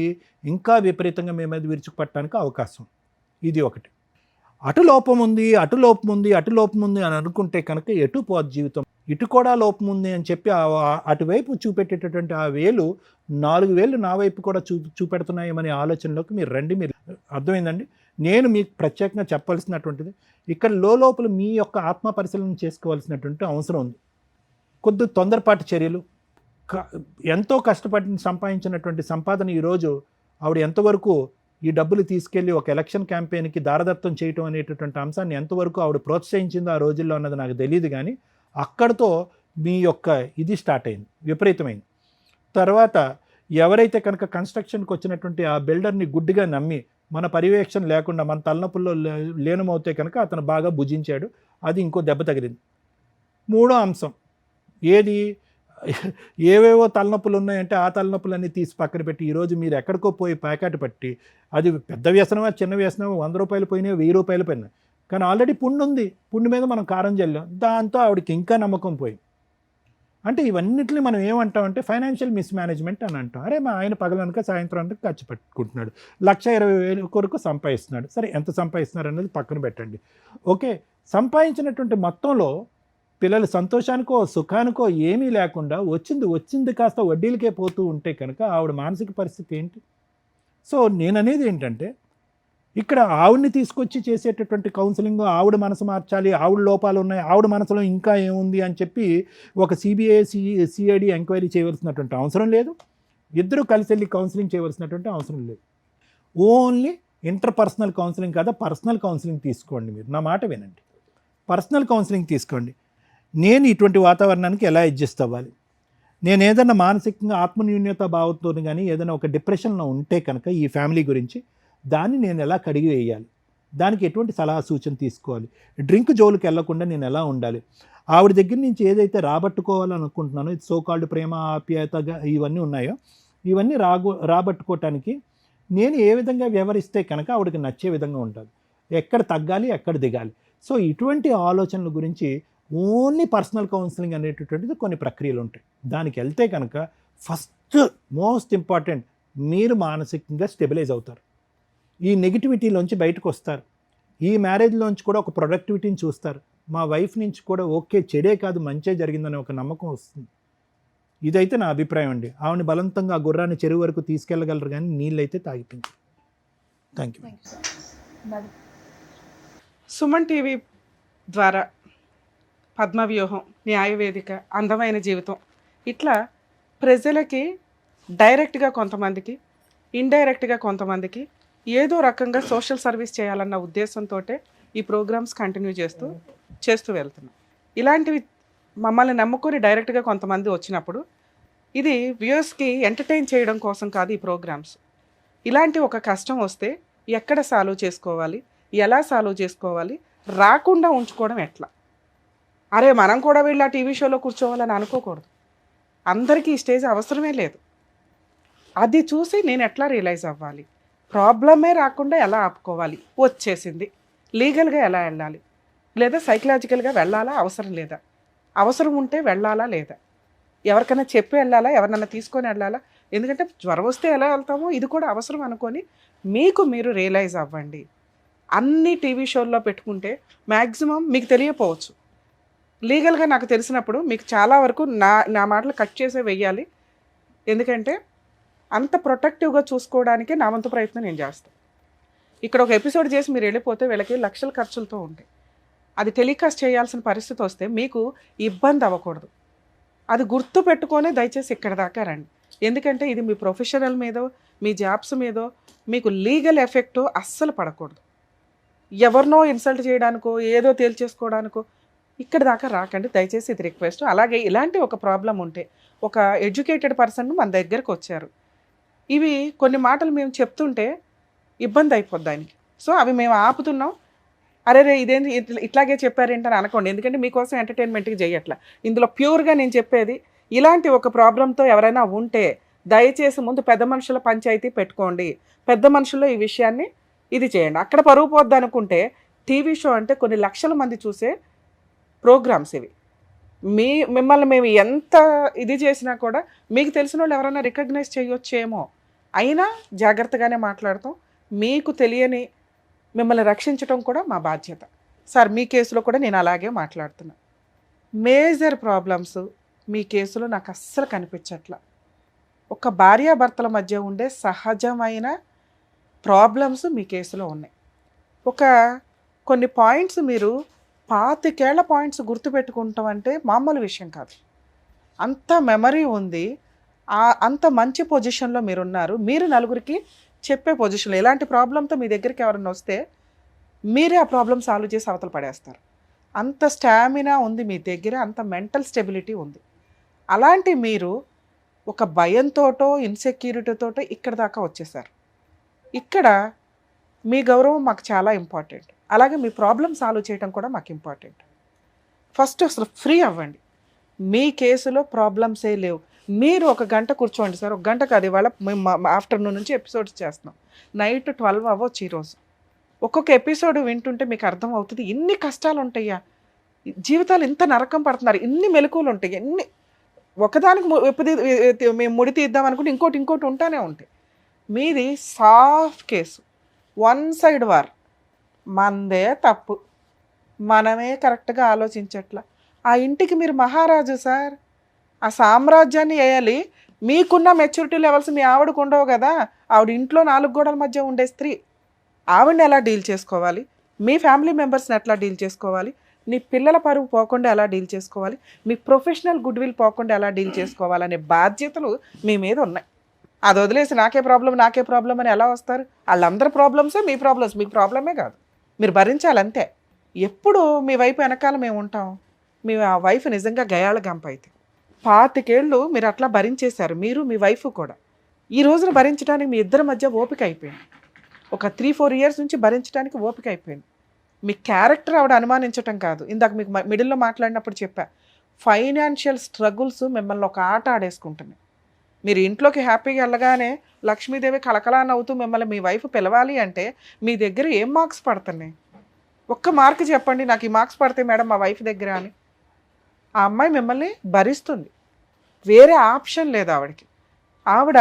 ఇంకా విపరీతంగా మేము మీద విరుచుకుపట్టడానికి అవకాశం. ఇది ఒకటి. అటు లోపం ఉంది అని అనుకుంటే కనుక ఎటు పోదు జీవితం. ఇటు కూడా లోపం ఉంది అని చెప్పి అటువైపు చూపెట్టేటటువంటి ఆ వేలు 4 వేలు నా వైపు కూడా చూపెడుతున్నాయనే ఆలోచనలోకి మీరు రండి. మీరు అర్థమైందండి. నేను మీకు ప్రత్యేకంగా చెప్పాల్సినటువంటిది ఇక్కడ లోపల మీ యొక్క ఆత్మ పరిశీలన చేసుకోవాల్సినటువంటి అవసరం ఉంది. కొద్ది తొందరపాటు చర్యలు, ఎంతో కష్టపడి సంపాదించినటువంటి సంపాదన ఈరోజు ఆవిడ ఎంతవరకు ఈ డబ్బులు తీసుకెళ్ళి ఒక ఎలక్షన్ క్యాంపెయిన్కి దారదత్తం చేయటం అనేటటువంటి అంశాన్ని ఎంతవరకు ఆవిడ ప్రోత్సహించిందో ఆ రోజుల్లో అన్నది నాకు తెలియదు. కానీ అక్కడితో మీ యొక్క ఇది స్టార్ట్ అయింది, విపరీతమైంది. తర్వాత ఎవరైతే కనుక కన్స్ట్రక్షన్కి వచ్చినటువంటి ఆ బిల్డర్ని గుడ్డిగా నమ్మి మన పర్యవేక్షణ లేకుండా మన తలనొప్పుల్లో లీనమవుతే కనుక అతను బాగా భుజించాడు, అది ఇంకో దెబ్బ తగిలింది. మూడో అంశం ఏది, ఏవేవో తలనొప్పులు ఉన్నాయంటే ఆ తలనొప్పులన్నీ తీసి పక్కన పెట్టి ఈరోజు మీరు ఎక్కడికో పోయి ప్యాకెట్ పట్టి, అది పెద్ద వ్యసనమా చిన్న వ్యసనమా, 100 రూపాయలు పోయినాయి, 1000 రూపాయలు పోయినాయి, కానీ ఆల్రెడీ పుండు ఉంది, పుండు మీద మనం కారం చల్లాం, దాంతో ఆవిడకి ఇంకా నమ్మకం పోయి. అంటే ఇవన్నిటిని మనం ఏమంటామంటే ఫైనాన్షియల్ మిస్మేనేజ్మెంట్ అని అంటాం. అరే మా ఆయన పగలనక సాయంత్రం ఖర్చు పెట్టుకుంటున్నాడు, 1,20,000 కొరకు సంపాదిస్తున్నాడు. సరే ఎంత సంపాదిస్తున్నారు అనేది పక్కన పెట్టండి. ఓకే, సంపాదించినటువంటి మొత్తంలో పిల్లల సంతోషానికో సుఖానికో ఏమీ లేకుండా వచ్చింది కాస్త వడ్డీలకే పోతూ ఉంటే కనుక ఆవిడ మానసిక పరిస్థితి ఏంటి? సో నేను అనేది ఏంటంటే ఇక్కడ ఆవిడని తీసుకొచ్చి చేసేటటువంటి కౌన్సిలింగ్, ఆవిడ మనసు మార్చాలి, ఆవిడ లోపాలు ఉన్నాయి, ఆవిడ మనసులో ఇంకా ఏముంది అని చెప్పి ఒక సిబిఐ సిఐడి ఎంక్వైరీ చేయవలసినటువంటి అవసరం లేదు. ఇద్దరు కలిసి వెళ్ళి కౌన్సిలింగ్ చేయవలసినటువంటి అవసరం లేదు. ఓన్లీ ఇంటర్పర్సనల్ కౌన్సిలింగ్ కాదా, పర్సనల్ కౌన్సిలింగ్ తీసుకోండి. మీరు నా మాట వినండి, పర్సనల్ కౌన్సిలింగ్ తీసుకోండి. నేను ఇటువంటి వాతావరణానికి ఎలా అడ్జస్ట్ అవ్వాలి, నేను ఏదైనా మానసికంగా ఆత్మన్యూన్యత భావంతో కానీ ఏదైనా ఒక డిప్రెషన్లో ఉంటే కనుక ఈ ఫ్యామిలీ గురించి దాన్ని నేను ఎలా కడిగి వేయాలి, దానికి ఎటువంటి సలహా సూచన తీసుకోవాలి, డ్రింక్ జోలికి వెళ్లకుండా నేను ఎలా ఉండాలి, ఆవిడ దగ్గర నుంచి ఏదైతే రాబట్టుకోవాలనుకుంటున్నానో ఇది సోకాల్డ్ ప్రేమ ఆప్యాయతగా ఇవన్నీ ఉన్నాయో ఇవన్నీ రాబట్టుకోవటానికి నేను ఏ విధంగా వ్యవహరిస్తే కనుక ఆవిడకి నచ్చే విధంగా ఉండాలి, ఎక్కడ తగ్గాలి ఎక్కడ దిగాలి. సో ఇటువంటి ఆలోచనల గురించి ఓన్లీ పర్సనల్ కౌన్సిలింగ్ అనేటటువంటిది కొన్ని ప్రక్రియలు ఉంటాయి. దానికి వెళ్తే కనుక ఫస్ట్ మోస్ట్ ఇంపార్టెంట్ మీరు మానసికంగా స్టెబిలైజ్ అవుతారు, ఈ నెగిటివిటీలోంచి బయటకు వస్తారు, ఈ మ్యారేజ్లోంచి కూడా ఒక ప్రొడక్టివిటీని చూస్తారు, మా వైఫ్ నుంచి కూడా ఓకే చెడే కాదు మంచే జరిగిందనే ఒక నమ్మకం వస్తుంది. ఇదైతే నా అభిప్రాయం అండి. ఆవిడని బలవంతంగా ఆ గుర్రాన్ని చెరువు వరకు తీసుకెళ్ళగలరు కానీ నీళ్ళైతే తాగిపించారు. Thank you. సుమన్ టీవీ ద్వారా పద్మవ్యూహం, న్యాయవేదిక, అందమైన జీవితం ఇట్లా ప్రజలకి డైరెక్ట్గా కొంతమందికి, ఇండైరెక్ట్గా కొంతమందికి ఏదో రకంగా సోషల్ సర్వీస్ చేయాలన్న ఉద్దేశంతో ఈ ప్రోగ్రామ్స్ కంటిన్యూ చేస్తూ వెళ్తున్నాం. ఇలాంటివి మమ్మల్ని నమ్ముకొని డైరెక్ట్గా కొంతమంది వచ్చినప్పుడు ఇది వ్యూయర్స్కి ఎంటర్టైన్ చేయడం కోసం కాదు ఈ ప్రోగ్రామ్స్. ఇలాంటి ఒక కష్టం వస్తే ఎక్కడ సాల్వ్ చేసుకోవాలి, ఎలా సాల్వ్ చేసుకోవాలి, రాకుండా ఉంచుకోవడం ఎట్లా, అరే మనం కూడా వెళ్ళి ఆ టీవీ షోలో కూర్చోవాలని అనుకోకూడదు. అందరికీ ఈ స్టేజ్ అవసరమే లేదు. అది చూసి నేను ఎట్లా రియలైజ్ అవ్వాలి, ప్రాబ్లమే రాకుండా ఎలా ఆపుకోవాలి, వచ్చేసింది లీగల్గా ఎలా వెళ్ళాలి, లేదా సైకలాజికల్గా వెళ్ళాలా అవసరం లేదా, అవసరం ఉంటే వెళ్ళాలా లేదా, ఎవరికైనా చెప్పి వెళ్ళాలా, ఎవరినైనా తీసుకొని వెళ్ళాలా, ఎందుకంటే జ్వరం వస్తే ఎలా వెళ్తామో ఇది కూడా అవసరం అనుకొని మీకు మీరు రియలైజ్ అవ్వండి. అన్ని టీవీ షోల్లో పెట్టుకుంటే మ్యాక్సిమం మీకు తెలియపోవచ్చు. లీగల్గా నాకు తెలిసినప్పుడు మీకు చాలా వరకు నా మాటలు కట్ చేసే వెయ్యాలి. ఎందుకంటే అంత ప్రొటెక్టివ్గా చూసుకోవడానికి నా వంతు ప్రయత్నం నేను చేస్తాను. ఇక్కడ ఒక ఎపిసోడ్ చేసి మీరు వెళ్ళిపోతే వీళ్ళకి లక్షల ఖర్చులతో ఉంటాయి. అది టెలికాస్ట్ చేయాల్సిన పరిస్థితి వస్తే మీకు ఇబ్బంది అవ్వకూడదు. అది గుర్తు పెట్టుకొని దయచేసి ఇక్కడ దాకా రండి. ఎందుకంటే ఇది మీ ప్రొఫెషనల్ మీదో మీ జాబ్స్ మీదో మీకు లీగల్ ఎఫెక్ట్ అస్సలు పడకూడదు. ఎవరినో ఇన్సల్ట్ చేయడానికో ఏదో తేల్చేసుకోవడానికో ఇక్కడ దాకా రాకండి దయచేసి, ఇది రిక్వెస్ట్. అలాగే ఇలాంటి ఒక ప్రాబ్లం ఉంటే ఒక ఎడ్యుకేటెడ్ పర్సన్ మన దగ్గరకు వచ్చారు, ఇవి కొన్ని మాటలు మేము చెప్తుంటే ఇబ్బంది అయిపోద్ది ఆయనకి. సో అవి మేము ఆపుతున్నాం. అరే ఇదేంటి ఇట్లాగే చెప్పారేంటని అనుకోండి, ఎందుకంటే మీకోసం ఎంటర్టైన్మెంట్కి చేయట్లా. ఇందులో ప్యూర్గా నేను చెప్పేది ఇలాంటి ఒక ప్రాబ్లంతో ఎవరైనా ఉంటే దయచేసి ముందు పెద్ద మనుషుల పంచాయతీ పెట్టుకోండి, పెద్ద మనుషుల్లో ఈ విషయాన్ని ఇది చేయండి. అక్కడ పరుగు పోద్ది అనుకుంటే టీవీ షో అంటే కొన్ని లక్షల మంది చూసే ప్రోగ్రామ్స్ ఇవి. మిమ్మల్ని మేము ఎంత ఇది చేసినా కూడా మీకు తెలిసిన వాళ్ళు ఎవరైనా రికగ్నైజ్ చేయొచ్చేమో, అయినా జాగ్రత్తగానే మాట్లాడతాం. మీకు తెలియని మిమ్మల్ని రక్షించడం కూడా మా బాధ్యత. సార్ మీ కేసులో కూడా నేను అలాగే మాట్లాడుతున్నా. మేజర్ ప్రాబ్లమ్స్ మీ కేసులో నాకు అస్సలు కనిపించట్లా. ఒక భార్యాభర్తల మధ్య ఉండే సహజమైన ప్రాబ్లమ్స్ మీ కేసులో ఉన్నాయి. కొన్ని పాయింట్స్ మీరు 25 ఏళ్ల పాయింట్స్ గుర్తుపెట్టుకుంటాం అంటే మామూలు విషయం కాదు. అంత మెమరీ ఉంది, అంత మంచి పొజిషన్లో మీరున్నారు. మీరు నలుగురికి చెప్పే పొజిషన్లో ఎలాంటి ప్రాబ్లంతో మీ దగ్గరికి ఎవరైనా వస్తే మీరే ఆ ప్రాబ్లం సాల్వ్ చేసి అవతల పడేస్తారు. అంత స్టామినా ఉంది మీ దగ్గర, అంత మెంటల్ స్టెబిలిటీ ఉంది. అలాంటి మీరు ఒక భయంతోటో ఇన్సెక్యూరిటీతోటో ఇక్కడ దాకా వచ్చేసారు. ఇక్కడ మీ గౌరవం మాకు చాలా ఇంపార్టెంట్. అలాగే మీ ప్రాబ్లం సాల్వ్ చేయడం కూడా మాకు ఇంపార్టెంట్. ఫస్ట్ అసలు ఫ్రీ అవ్వండి. మీ కేసులో ప్రాబ్లమ్సే లేవు. మీరు 1 గంట కూర్చోండి సార్. 1 గంట కాదు, ఇవాళ మేము ఆఫ్టర్నూన్ నుంచి ఎపిసోడ్స్ చేస్తున్నాం. నైట్ 12 అవ్వచ్చు ఈరోజు. ఒక్కొక్క ఎపిసోడ్ వింటుంటే మీకు అర్థం అవుతుంది ఇన్ని కష్టాలు ఉంటాయా, జీవితాలు ఇంత నరకం పడుతున్నారు, ఇన్ని మెలకువలు ఉంటాయి, ఎన్ని ఒకదానికి మేము ముడి తీద్దాం అనుకుంటే ఇంకోటి ఉంటానే ఉంటాయి. మీది సాఫ్ట్ కేసు, 1 సైడ్ వార్. మనదే తప్పు, మనమే కరెక్ట్గా ఆలోచించట్లా. ఆ ఇంటికి మీరు మహారాజు సార్, ఆ సామ్రాజ్యాన్ని వేయాలి. మీకున్న మెచ్యూరిటీ లెవెల్స్ మీ ఆవిడకు ఉండవు కదా. ఆవిడ ఇంట్లో 4 గోడల మధ్య ఉండే స్త్రీ. ఆవిడని ఎలా డీల్ చేసుకోవాలి, మీ ఫ్యామిలీ మెంబర్స్ని ఎట్లా డీల్ చేసుకోవాలి, నీ పిల్లల పరువు పోకుండా ఎలా డీల్ చేసుకోవాలి, మీ ప్రొఫెషనల్ గుడ్ విల్ పోకుండా ఎలా డీల్ చేసుకోవాలనే బాధ్యతలు మీ మీద ఉన్నాయి. అది వదిలేసి నాకే ప్రాబ్లం అని ఎలా వస్తారు? వాళ్ళందరి ప్రాబ్లమ్సే మీ ప్రాబ్లమ్స్, మీ ప్రాబ్లమే కాదు. మీరు భరించాలంతే. ఎప్పుడు మీ వైపు వెనకాల మేము ఉంటాం. మీ వైఫ్ నిజంగా గయాళ గంప అయితే 25 ఏళ్ళు మీరు అట్లా భరించేశారు, మీరు మీ వైఫ్ కూడా. ఈ రోజున భరించడానికి మీ ఇద్దరి మధ్య ఓపిక అయిపోయింది. ఒక 3-4 ఇయర్స్ నుంచి భరించడానికి ఓపిక అయిపోయింది. మీ క్యారెక్టర్ ఆవిడ అనుమానించటం కాదు. ఇందాక మీకు మిడిల్లో మాట్లాడినప్పుడు చెప్పా, ఫైనాన్షియల్ స్ట్రగుల్స్ మిమ్మల్ని ఒక ఆట ఆడేసుకుంటున్నాయి. మీరు ఇంట్లోకి హ్యాపీగా వెళ్ళగానే లక్ష్మీదేవి కలకలా నవ్వుతూ మిమ్మల్ని మీ వైఫ్ పిలవాలి అంటే మీ దగ్గర ఏం మార్క్స్ పడుతున్నాయి? ఒక్క మార్క్ చెప్పండి, నాకు ఈ మార్క్స్ పడతాయి మేడం మా వైఫ్ దగ్గర అని. ఆ అమ్మాయి మిమ్మల్ని భరిస్తుంది, వేరే ఆప్షన్ లేదు ఆవిడకి. ఆవిడ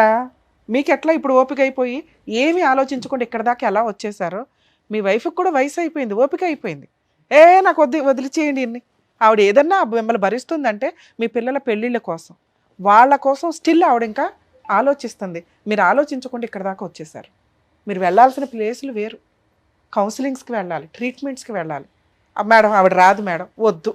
మీకు ఎట్లా ఇప్పుడు ఓపిక అయిపోయి ఏమీ ఆలోచించకుండా ఇక్కడ దాకా ఎలా వచ్చేసారో మీ వైఫ్కి కూడా వయసు అయిపోయింది, ఓపిక అయిపోయింది. నాకు వదిలిచేయండి ఇన్ని. ఆవిడ ఏదన్నా మిమ్మల్ని భరిస్తుందంటే మీ పిల్లల పెళ్ళిళ్ళ కోసం, వాళ్ళ కోసం స్టిల్ ఆవిడ ఇంకా ఆలోచిస్తుంది. మీరు ఆలోచించకుండా ఇక్కడ దాకా వచ్చేసారు. మీరు వెళ్ళాల్సిన ప్లేసులు వేరు. కౌన్సిలింగ్స్కి వెళ్ళాలి, ట్రీట్మెంట్స్కి వెళ్ళాలి. మేడం ఆవిడ రాదు మేడం, వద్దు.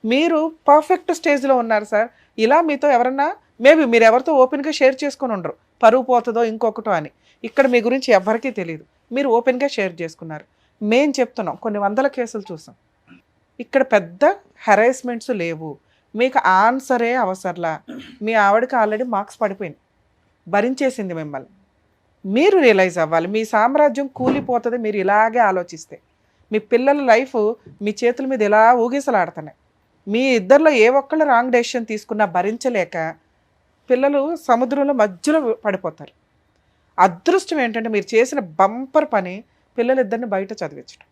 మీరు పర్ఫెక్ట్ స్టేజ్లో ఉన్నారు సార్. ఇలా మీతో ఎవరన్నా మేబీ మీరు ఎవరితో ఓపెన్గా షేర్ చేసుకొని ఉండరు, పరువు పోతుందో ఇంకొకటో అని. ఇక్కడ మీ గురించి ఎవరికీ తెలియదు, మీరు ఓపెన్గా షేర్ చేసుకున్నారు. మేం చెప్తున్నాం, కొన్ని 100 కేసులు చూసాం. ఇక్కడ పెద్ద హెరాస్మెంట్స్ లేవు. మీకు ఆన్సరే అవసరంలా. మీ ఆవిడకి ఆల్రెడీ మార్క్స్ పడిపోయింది, భరించేసింది మిమ్మల్ని. మీరు రియలైజ్ అవ్వాలి, మీ సామ్రాజ్యం కూలిపోతుంది మీరు ఇలాగే ఆలోచిస్తే. మీ పిల్లల లైఫ్ మీ చేతుల మీద ఇలా ఊగిసలాడుతున్నాయి. మీ ఇద్దరిలో ఏ ఒక్కళ్ళు రాంగ్ డెసిషన్ తీసుకున్నా భరించలేక పిల్లలు సముద్రంలో మధ్యలో పడిపోతారు. అదృష్టం ఏంటంటే మీరు చేసిన బంపర్ పని పిల్లలిద్దరిని బయట చదివించడం.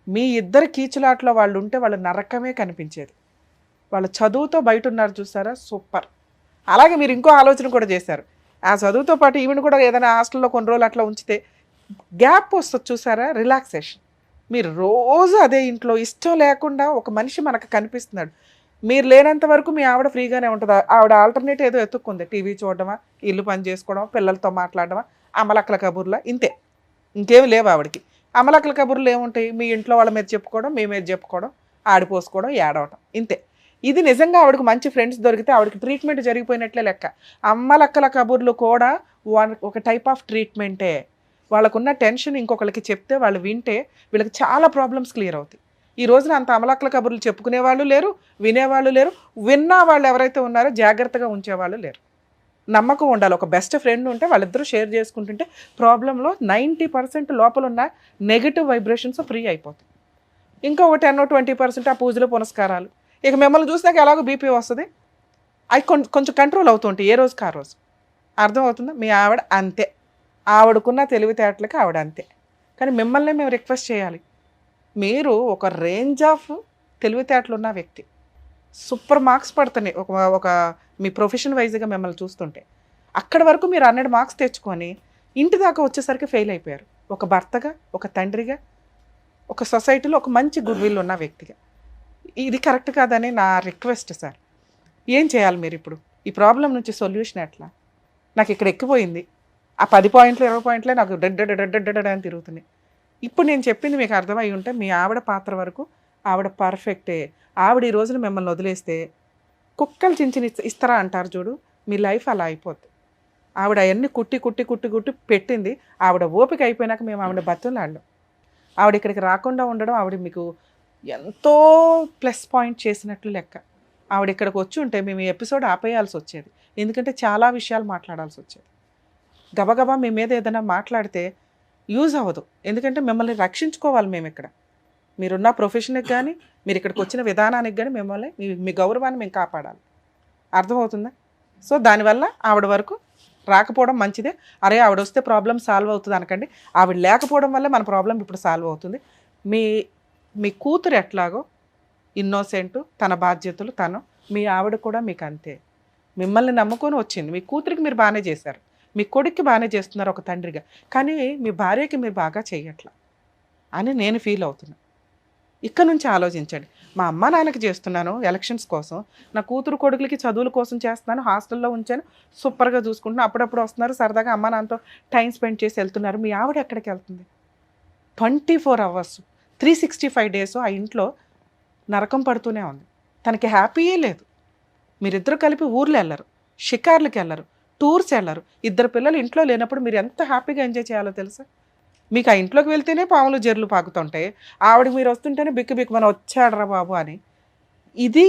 మీ ఇద్దరు కీచులాట్లో వాళ్ళు ఉంటే వాళ్ళ నరకమే కనిపించేది. వాళ్ళ చదువుతో బయట ఉన్నారు చూసారా, సూపర్. అలాగే మీరు ఇంకో ఆలోచన కూడా చేశారు. ఆ చదువుతో పాటు ఈవెన్ కూడా ఏదైనా హాస్టల్లో కొన్ని రోజులు అట్లా ఉంచితే గ్యాప్ వస్తుంది చూసారా, రిలాక్సేషన్. మీరు రోజు అదే ఇంట్లో ఇష్టం లేకుండా ఒక మనిషి మనకు కనిపిస్తున్నాడు. మీరు లేనంత వరకు మీ ఆవిడ ఫ్రీగానే ఉంటుంది. ఆవిడ ఆల్టర్నేట్ ఏదో ఎత్తుక్కుంది, టీవీ చూడడమా, ఇల్లు పని చేసుకోవడమా, పిల్లలతో మాట్లాడడమా, అమలక్కల కబుర్లా, ఇంతే. ఇంకేమి లేవు ఆవిడకి. అమలక్కల కబుర్లు ఏముంటాయి? మీ ఇంట్లో వాళ్ళ మీద చెప్పుకోవడం, మీ మీద చెప్పుకోవడం, ఆడిపోసుకోవడం, ఏడవటం, ఇంతే. ఇది నిజంగా ఆవిడకి మంచి ఫ్రెండ్స్ దొరికితే ఆవిడకి ట్రీట్మెంట్ జరిగిపోయినట్లే లెక్క. అమ్మలక్కల కబుర్లు కూడా ఒక టైప్ ఆఫ్ ట్రీట్మెంటే. వాళ్ళకున్న టెన్షన్ ఇంకొకరికి చెప్తే వాళ్ళు వింటే వీళ్ళకి చాలా ప్రాబ్లమ్స్ క్లియర్ అవుతాయి. ఈ రోజున అంత అమలక్కల కబుర్లు చెప్పుకునేవాళ్ళు లేరు, వినేవాళ్ళు లేరు. విన్నా వాళ్ళు ఎవరైతే ఉన్నారో జాగ్రత్తగా ఉంచేవాళ్ళు లేరు. నమ్మకం ఉండాలి. ఒక బెస్ట్ ఫ్రెండ్ ఉంటే వాళ్ళిద్దరూ షేర్ చేసుకుంటుంటే ప్రాబ్లంలో 90% లోపల ఉన్న నెగిటివ్ వైబ్రేషన్స్ ఫ్రీ అయిపోతాయి. ఇంకా ఒక 10-20% ఆ పూజలు పునస్కారాలు. ఇక మిమ్మల్ని చూసినాక ఎలాగో బీపీ వస్తుంది, అవి కొంచెం కంట్రోల్ అవుతుంటాయి ఏ రోజుకి ఆ రోజు. అర్థమవుతుందా? మీ ఆవిడ అంతే, ఆవిడకున్న తెలివితేటలకి ఆవిడ అంతే. కానీ మిమ్మల్ని మేము రిక్వెస్ట్ చేయాలి, మీరు ఒక రేంజ్ ఆఫ్ తెలివితేటలు ఉన్న వ్యక్తి. సూపర్ మార్క్స్ పడుతున్నాయి ఒక ఒక మీ ప్రొఫెషన్ వైజ్గా మిమ్మల్ని చూస్తుంటే. అక్కడి వరకు మీరు 100 మార్క్స్ తెచ్చుకొని ఇంటి దాకా వచ్చేసరికి ఫెయిల్ అయిపోయారు. ఒక భర్తగా, ఒక తండ్రిగా, ఒక సొసైటీలో ఒక మంచి గుడ్ విల్ ఉన్న వ్యక్తిగా. ఇది కరెక్ట్ కాదని నా రిక్వెస్ట్ సార్. ఏం చేయాలి మీరు ఇప్పుడు? ఈ ప్రాబ్లం నుంచి సొల్యూషన్ ఎట్లా? నాకు ఇక్కడ ఎక్కిపోయింది. ఆ 10 పాయింట్లు 20 పాయింట్లే నాకు డెడ్ అని తిరుగుతున్నాయి. ఇప్పుడు నేను చెప్పింది మీకు అర్థమై ఉంటే మీ ఆవిడ పాత్ర వరకు ఆవిడ పర్ఫెక్టే. ఆవిడ ఈ రోజున మిమ్మల్ని వదిలేస్తే కుక్కలు చించిన ఇస్తారా అంటారు చూడు, మీ లైఫ్ అలా అయిపోద్ది. ఆవిడ అవన్నీ కుట్టి కుట్టి కుట్టి కుట్టి పెట్టింది. ఆవిడ ఓపిక అయిపోయినాక మేము ఆవిడ బతులాడలేం. ఆవిడ ఇక్కడికి రాకుండా ఉండడం ఆవిడ మీకు ఎంతో ప్లస్ పాయింట్ చేసినట్లు లెక్క. ఆవిడ ఇక్కడికి వచ్చి ఉంటే మేము ఈ ఎపిసోడ్ ఆపేయాల్సి వచ్చేది. ఎందుకంటే చాలా విషయాలు మాట్లాడాల్సి వచ్చేది. గబగబా మీ మీద ఏదైనా మాట్లాడితే యూజ్ అవ్వదు. ఎందుకంటే మిమ్మల్ని రక్షించుకోవాలి మేము ఇక్కడ. మీరున్న ప్రొఫెషన్కి కానీ మీరు ఇక్కడికి వచ్చిన విధానానికి కానీ మిమ్మల్ని మీ గౌరవాన్ని మేము కాపాడాలి. అర్థమవుతుందా? సో దానివల్ల ఆవిడ వరకు రాకపోవడం మంచిదే. అరే ఆవిడ వస్తే ప్రాబ్లం సాల్వ్ అవుతుంది అనకండి. ఆవిడ లేకపోవడం వల్ల మన ప్రాబ్లం ఇప్పుడు సాల్వ్ అవుతుంది. మీ కూతురు ఎట్లాగో ఇన్నోసెంట్, తన బాధ్యతలు తను, మీ ఆవిడ కూడా మీకు అంతే. మిమ్మల్ని నమ్ముకొని వచ్చింది. మీ కూతురికి మీరు బాగానే చేశారు, మీ కొడుక్కి బాగానే చేస్తున్నారు ఒక తండ్రిగా. కానీ మీ భార్యకి మీరు బాగా చేయట్లా అని నేను ఫీల్ అవుతున్నా. ఇక్కడ నుంచి ఆలోచించండి. మా అమ్మ నాన్నకి చేస్తున్నాను ఎలక్షన్స్ కోసం, నా కూతురు కొడుకులకి చదువుల కోసం చేస్తున్నాను, హాస్టల్లో ఉంచాను, సూపర్గా చూసుకుంటున్నాను, అప్పుడప్పుడు వస్తున్నారు సరదాగా అమ్మ నాన్నతో టైం స్పెండ్ చేసి వెళ్తున్నారు. మీ ఆవిడ ఎక్కడికి వెళ్తుంది? 24 hours 365 days ఆ ఇంట్లో నరకం పడుతూనే ఉంది. తనకి హ్యాపీయే లేదు. మీరిద్దరు కలిపి ఊర్లు వెళ్ళరు, షికార్లకి వెళ్ళరు, టూర్స్ వెళ్ళరు. 2 పిల్లలు ఇంట్లో లేనప్పుడు మీరు ఎంత హ్యాపీగా ఎంజాయ్ చేయాలో తెలుసా? మీకు ఆ ఇంట్లోకి వెళ్తేనే పాములు జర్లు పాకుతుంటాయి, ఆవిడకి మీరు వస్తుంటేనే బిక్కు బిక్కు మన వచ్చాడరా బాబు అని. ఇది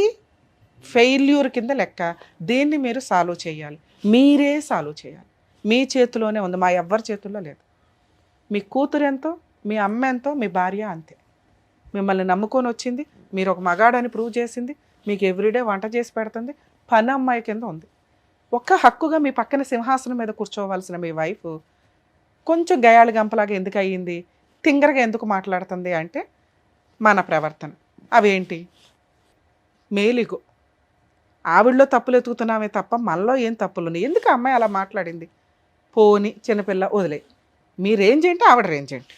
ఫెయిల్యూర్ కింద లెక్క. దీన్ని మీరు సాల్వ్ చేయాలి, మీరే సాల్వ్ చేయాలి. మీ చేతిలోనే ఉంది, మా ఎవ్వరి చేతుల్లో లేదు. మీ కూతురు ఎంతో, మీ అమ్మ ఎంతో, మీ భార్య అంతే. మిమ్మల్ని నమ్ముకొని వచ్చింది, మీరు ఒక మగాడని ప్రూవ్ చేసింది, మీకు ఎవ్రీడే వంట చేసి పెడుతుంది, పని అమ్మాయి కింద ఉంది. ఒక్క హక్కుగా మీ పక్కన సింహాసనం మీద కూర్చోవలసిన మీ వైఫ్ కొంచెం గయాళి గంపలాగా ఎందుకు అయ్యింది, తింగరగా ఎందుకు మాట్లాడుతుంది అంటే మన ప్రవర్తన. అవేంటి? మేలిగో ఆవిడలో తప్పులు ఎతుకుతున్నామే తప్ప మనలో ఏం తప్పులు ఉన్నాయి? ఎందుకు అమ్మాయి అలా మాట్లాడింది? పోని చిన్నపిల్ల వదిలే, మీ రేంజ్ ఏంటి, ఆవిడ రేంజ్ ఏంటి,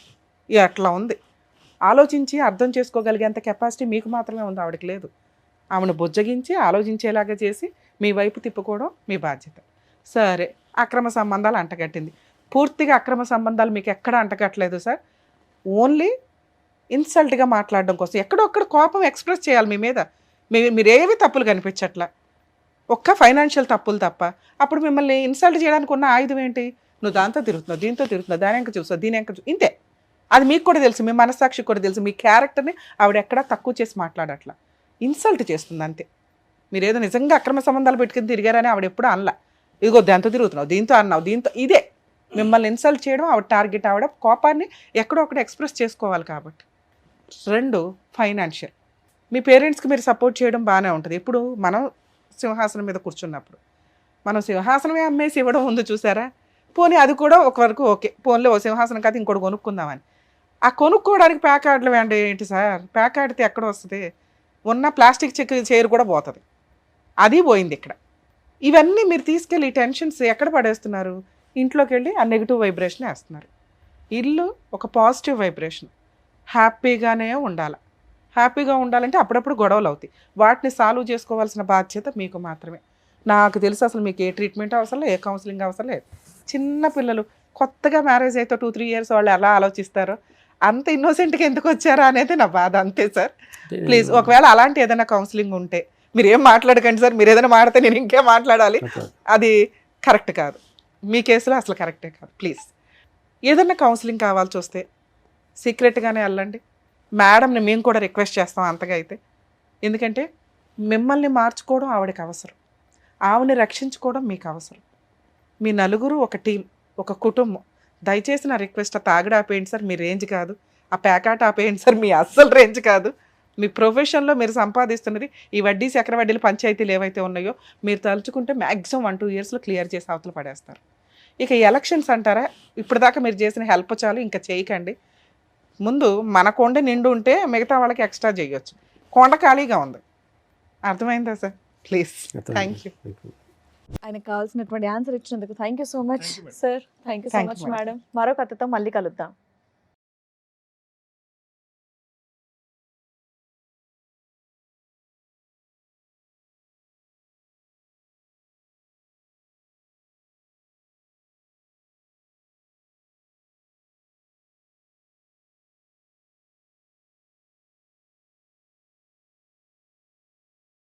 అట్లా ఉంది. ఆలోచించి అర్థం చేసుకోగలిగేంత కెపాసిటీ మీకు మాత్రమే ఉంది, ఆవిడకి లేదు. ఆమెను బుజ్జగించి ఆలోచించేలాగా చేసి మీ వైపు తిప్పుకోవడం మీ బాధ్యత. సరే, అక్రమ సంబంధాలు అంటగట్టింది. పూర్తిగా అక్రమ సంబంధాలు మీకు ఎక్కడ అంటగట్టలేదు సార్. ఓన్లీ ఇన్సల్ట్గా మాట్లాడడం కోసం ఎక్కడొక్కడ కోపం ఎక్స్ప్రెస్ చేయాలి మీ మీద. మీరేవి తప్పులు కనిపించట్లా, ఒక్క ఫైనాన్షియల్ తప్పులు తప్ప. అప్పుడు మిమ్మల్ని ఇన్సల్ట్ చేయడానికి ఉన్న ఆయుధం ఏంటి? నువ్వు దాంతో తిరుగుతున్నావు, దీంతో తిరుగుతున్నావు, దాని ఎంక చూస్తావు, దీని ఎంక ఇంతే. అది మీకు కూడా తెలుసు, మీ మనస్సాక్షికి కూడా తెలుసు. మీ క్యారెక్టర్ని ఆవిడ ఎక్కడా తక్కువ చేసి మాట్లాడట్లా, ఇన్సల్ట్ చేస్తుంది అంతే. మీరేదో నిజంగా అక్రమ సంబంధాలు పెట్టుకుని తిరిగారని ఆవిడ ఎప్పుడు అనలా. ఇదిగో దాంతో తిరుగుతున్నావు, దీంతో అన్నావు, దీంతో ఇదే మిమ్మల్ని ఇన్సల్ట్ చేయడం ఆవిడ టార్గెట్. ఆవిడ కోపాన్ని ఎక్కడో ఒకటి ఎక్స్ప్రెస్ చేసుకోవాలి కాబట్టి. 2 ఫైనాన్షియల్. మీ పేరెంట్స్కి మీరు సపోర్ట్ చేయడం బాగానే ఉంటుంది. ఇప్పుడు మనం సింహాసనం మీద కూర్చున్నప్పుడు మనం సింహాసనమే అమ్మేసి ఇవ్వడం ఉంది చూసారా? పోనీ అది కూడా ఒక వరకు ఓకే, పోన్లే ఓ సింహాసనం కాదు ఇంకోటి కొనుక్కుందామని. ఆ కొనుక్కోవడానికి ప్యాక్ ఆర్డర్లు వేయండి ఏంటి సార్? ప్యాక్ ఆడితే ఎక్కడ వస్తుంది? ఉన్న ప్లాస్టిక్ చైర్ కూడా పోతుంది, అది పోయింది ఇక్కడ. ఇవన్నీ మీరు తీసుకెళ్ళి టెన్షన్స్ ఎక్కడ పడేస్తున్నారు? ఇంట్లోకి వెళ్ళి ఆ నెగిటివ్ వైబ్రేషన్ వేస్తున్నారు. ఇల్లు ఒక పాజిటివ్ వైబ్రేషన్, హ్యాపీగానే ఉండాలి. హ్యాపీగా ఉండాలంటే అప్పుడప్పుడు గొడవలు అవుతాయి, వాటిని సాల్వ్ చేసుకోవాల్సిన బాధ్యత మీకు మాత్రమే. నాకు తెలుసు అసలు మీకు ఏ ట్రీట్మెంట్ అవసరం లేదు, ఏ కౌన్సిలింగ్ అవసరం లేదు. చిన్న పిల్లలు కొత్తగా మ్యారేజ్ అయితే 2-3 years వాళ్ళు ఎలా ఆలోచిస్తారో అంత ఇన్నోసెంట్గా ఎందుకు వచ్చారా అనేది నా బాధ, అంతే సార్. ప్లీజ్ ఒకవేళ అలాంటి ఏదైనా కౌన్సిలింగ్ ఉంటే మీరు ఏం మాట్లాడకండి సార్. మీరు ఏదైనా మాడితే నేను ఇంకేం మాట్లాడాలి, అది కరెక్ట్ కాదు. మీ కేసులో అసలు కరెక్టే కాదు. ప్లీజ్ ఏదైనా కౌన్సిలింగ్ కావాల్సి వస్తే సీక్రెట్గానే వెళ్ళండి. మేడంని మేము కూడా రిక్వెస్ట్ చేస్తాం అంతగా అయితే. ఎందుకంటే మిమ్మల్ని మార్చుకోవడం ఆవిడకి అవసరం, ఆవిడని రక్షించుకోవడం మీకు అవసరం. మీ నలుగురు ఒక టీం, ఒక కుటుంబం. దయచేసి నా రిక్వెస్ట్, ఆ తాగడ ఆపేయండి సార్, మీ రేంజ్ కాదు. ఆ ప్యాకాట ఆపేయండి సార్, మీ అస్సలు రేంజ్ కాదు. మీ ప్రొఫెషన్లో మీరు సంపాదిస్తున్నది ఈ వడ్డీ చక్ర వడ్డీలు పంచాయతీలు ఏవైతే ఉన్నాయో మీరు తలుచుకుంటే మ్యాక్సిమం 1-2 yearsలో క్లియర్ చేసి అవతల పడేస్తారు. ఇక ఎలక్షన్స్ అంటారా, ఇప్పటిదాకా మీరు చేసిన హెల్ప్ చాలు, ఇంకా చేయకండి. ముందు మన కొండ నిండు ఉంటే మిగతా వాళ్ళకి ఎక్స్ట్రా చేయొచ్చు. కొండ ఖాళీగా ఉంది, అర్థమైందా సార్? Please, thank you. ఆయనకు కావాల్సినటువంటి ఆన్సర్ ఇచ్చినందుకు thank you so much sir. Thank you so Thank you, much madam. Madam. మరో కథతో మళ్ళీ కలుద్దాం.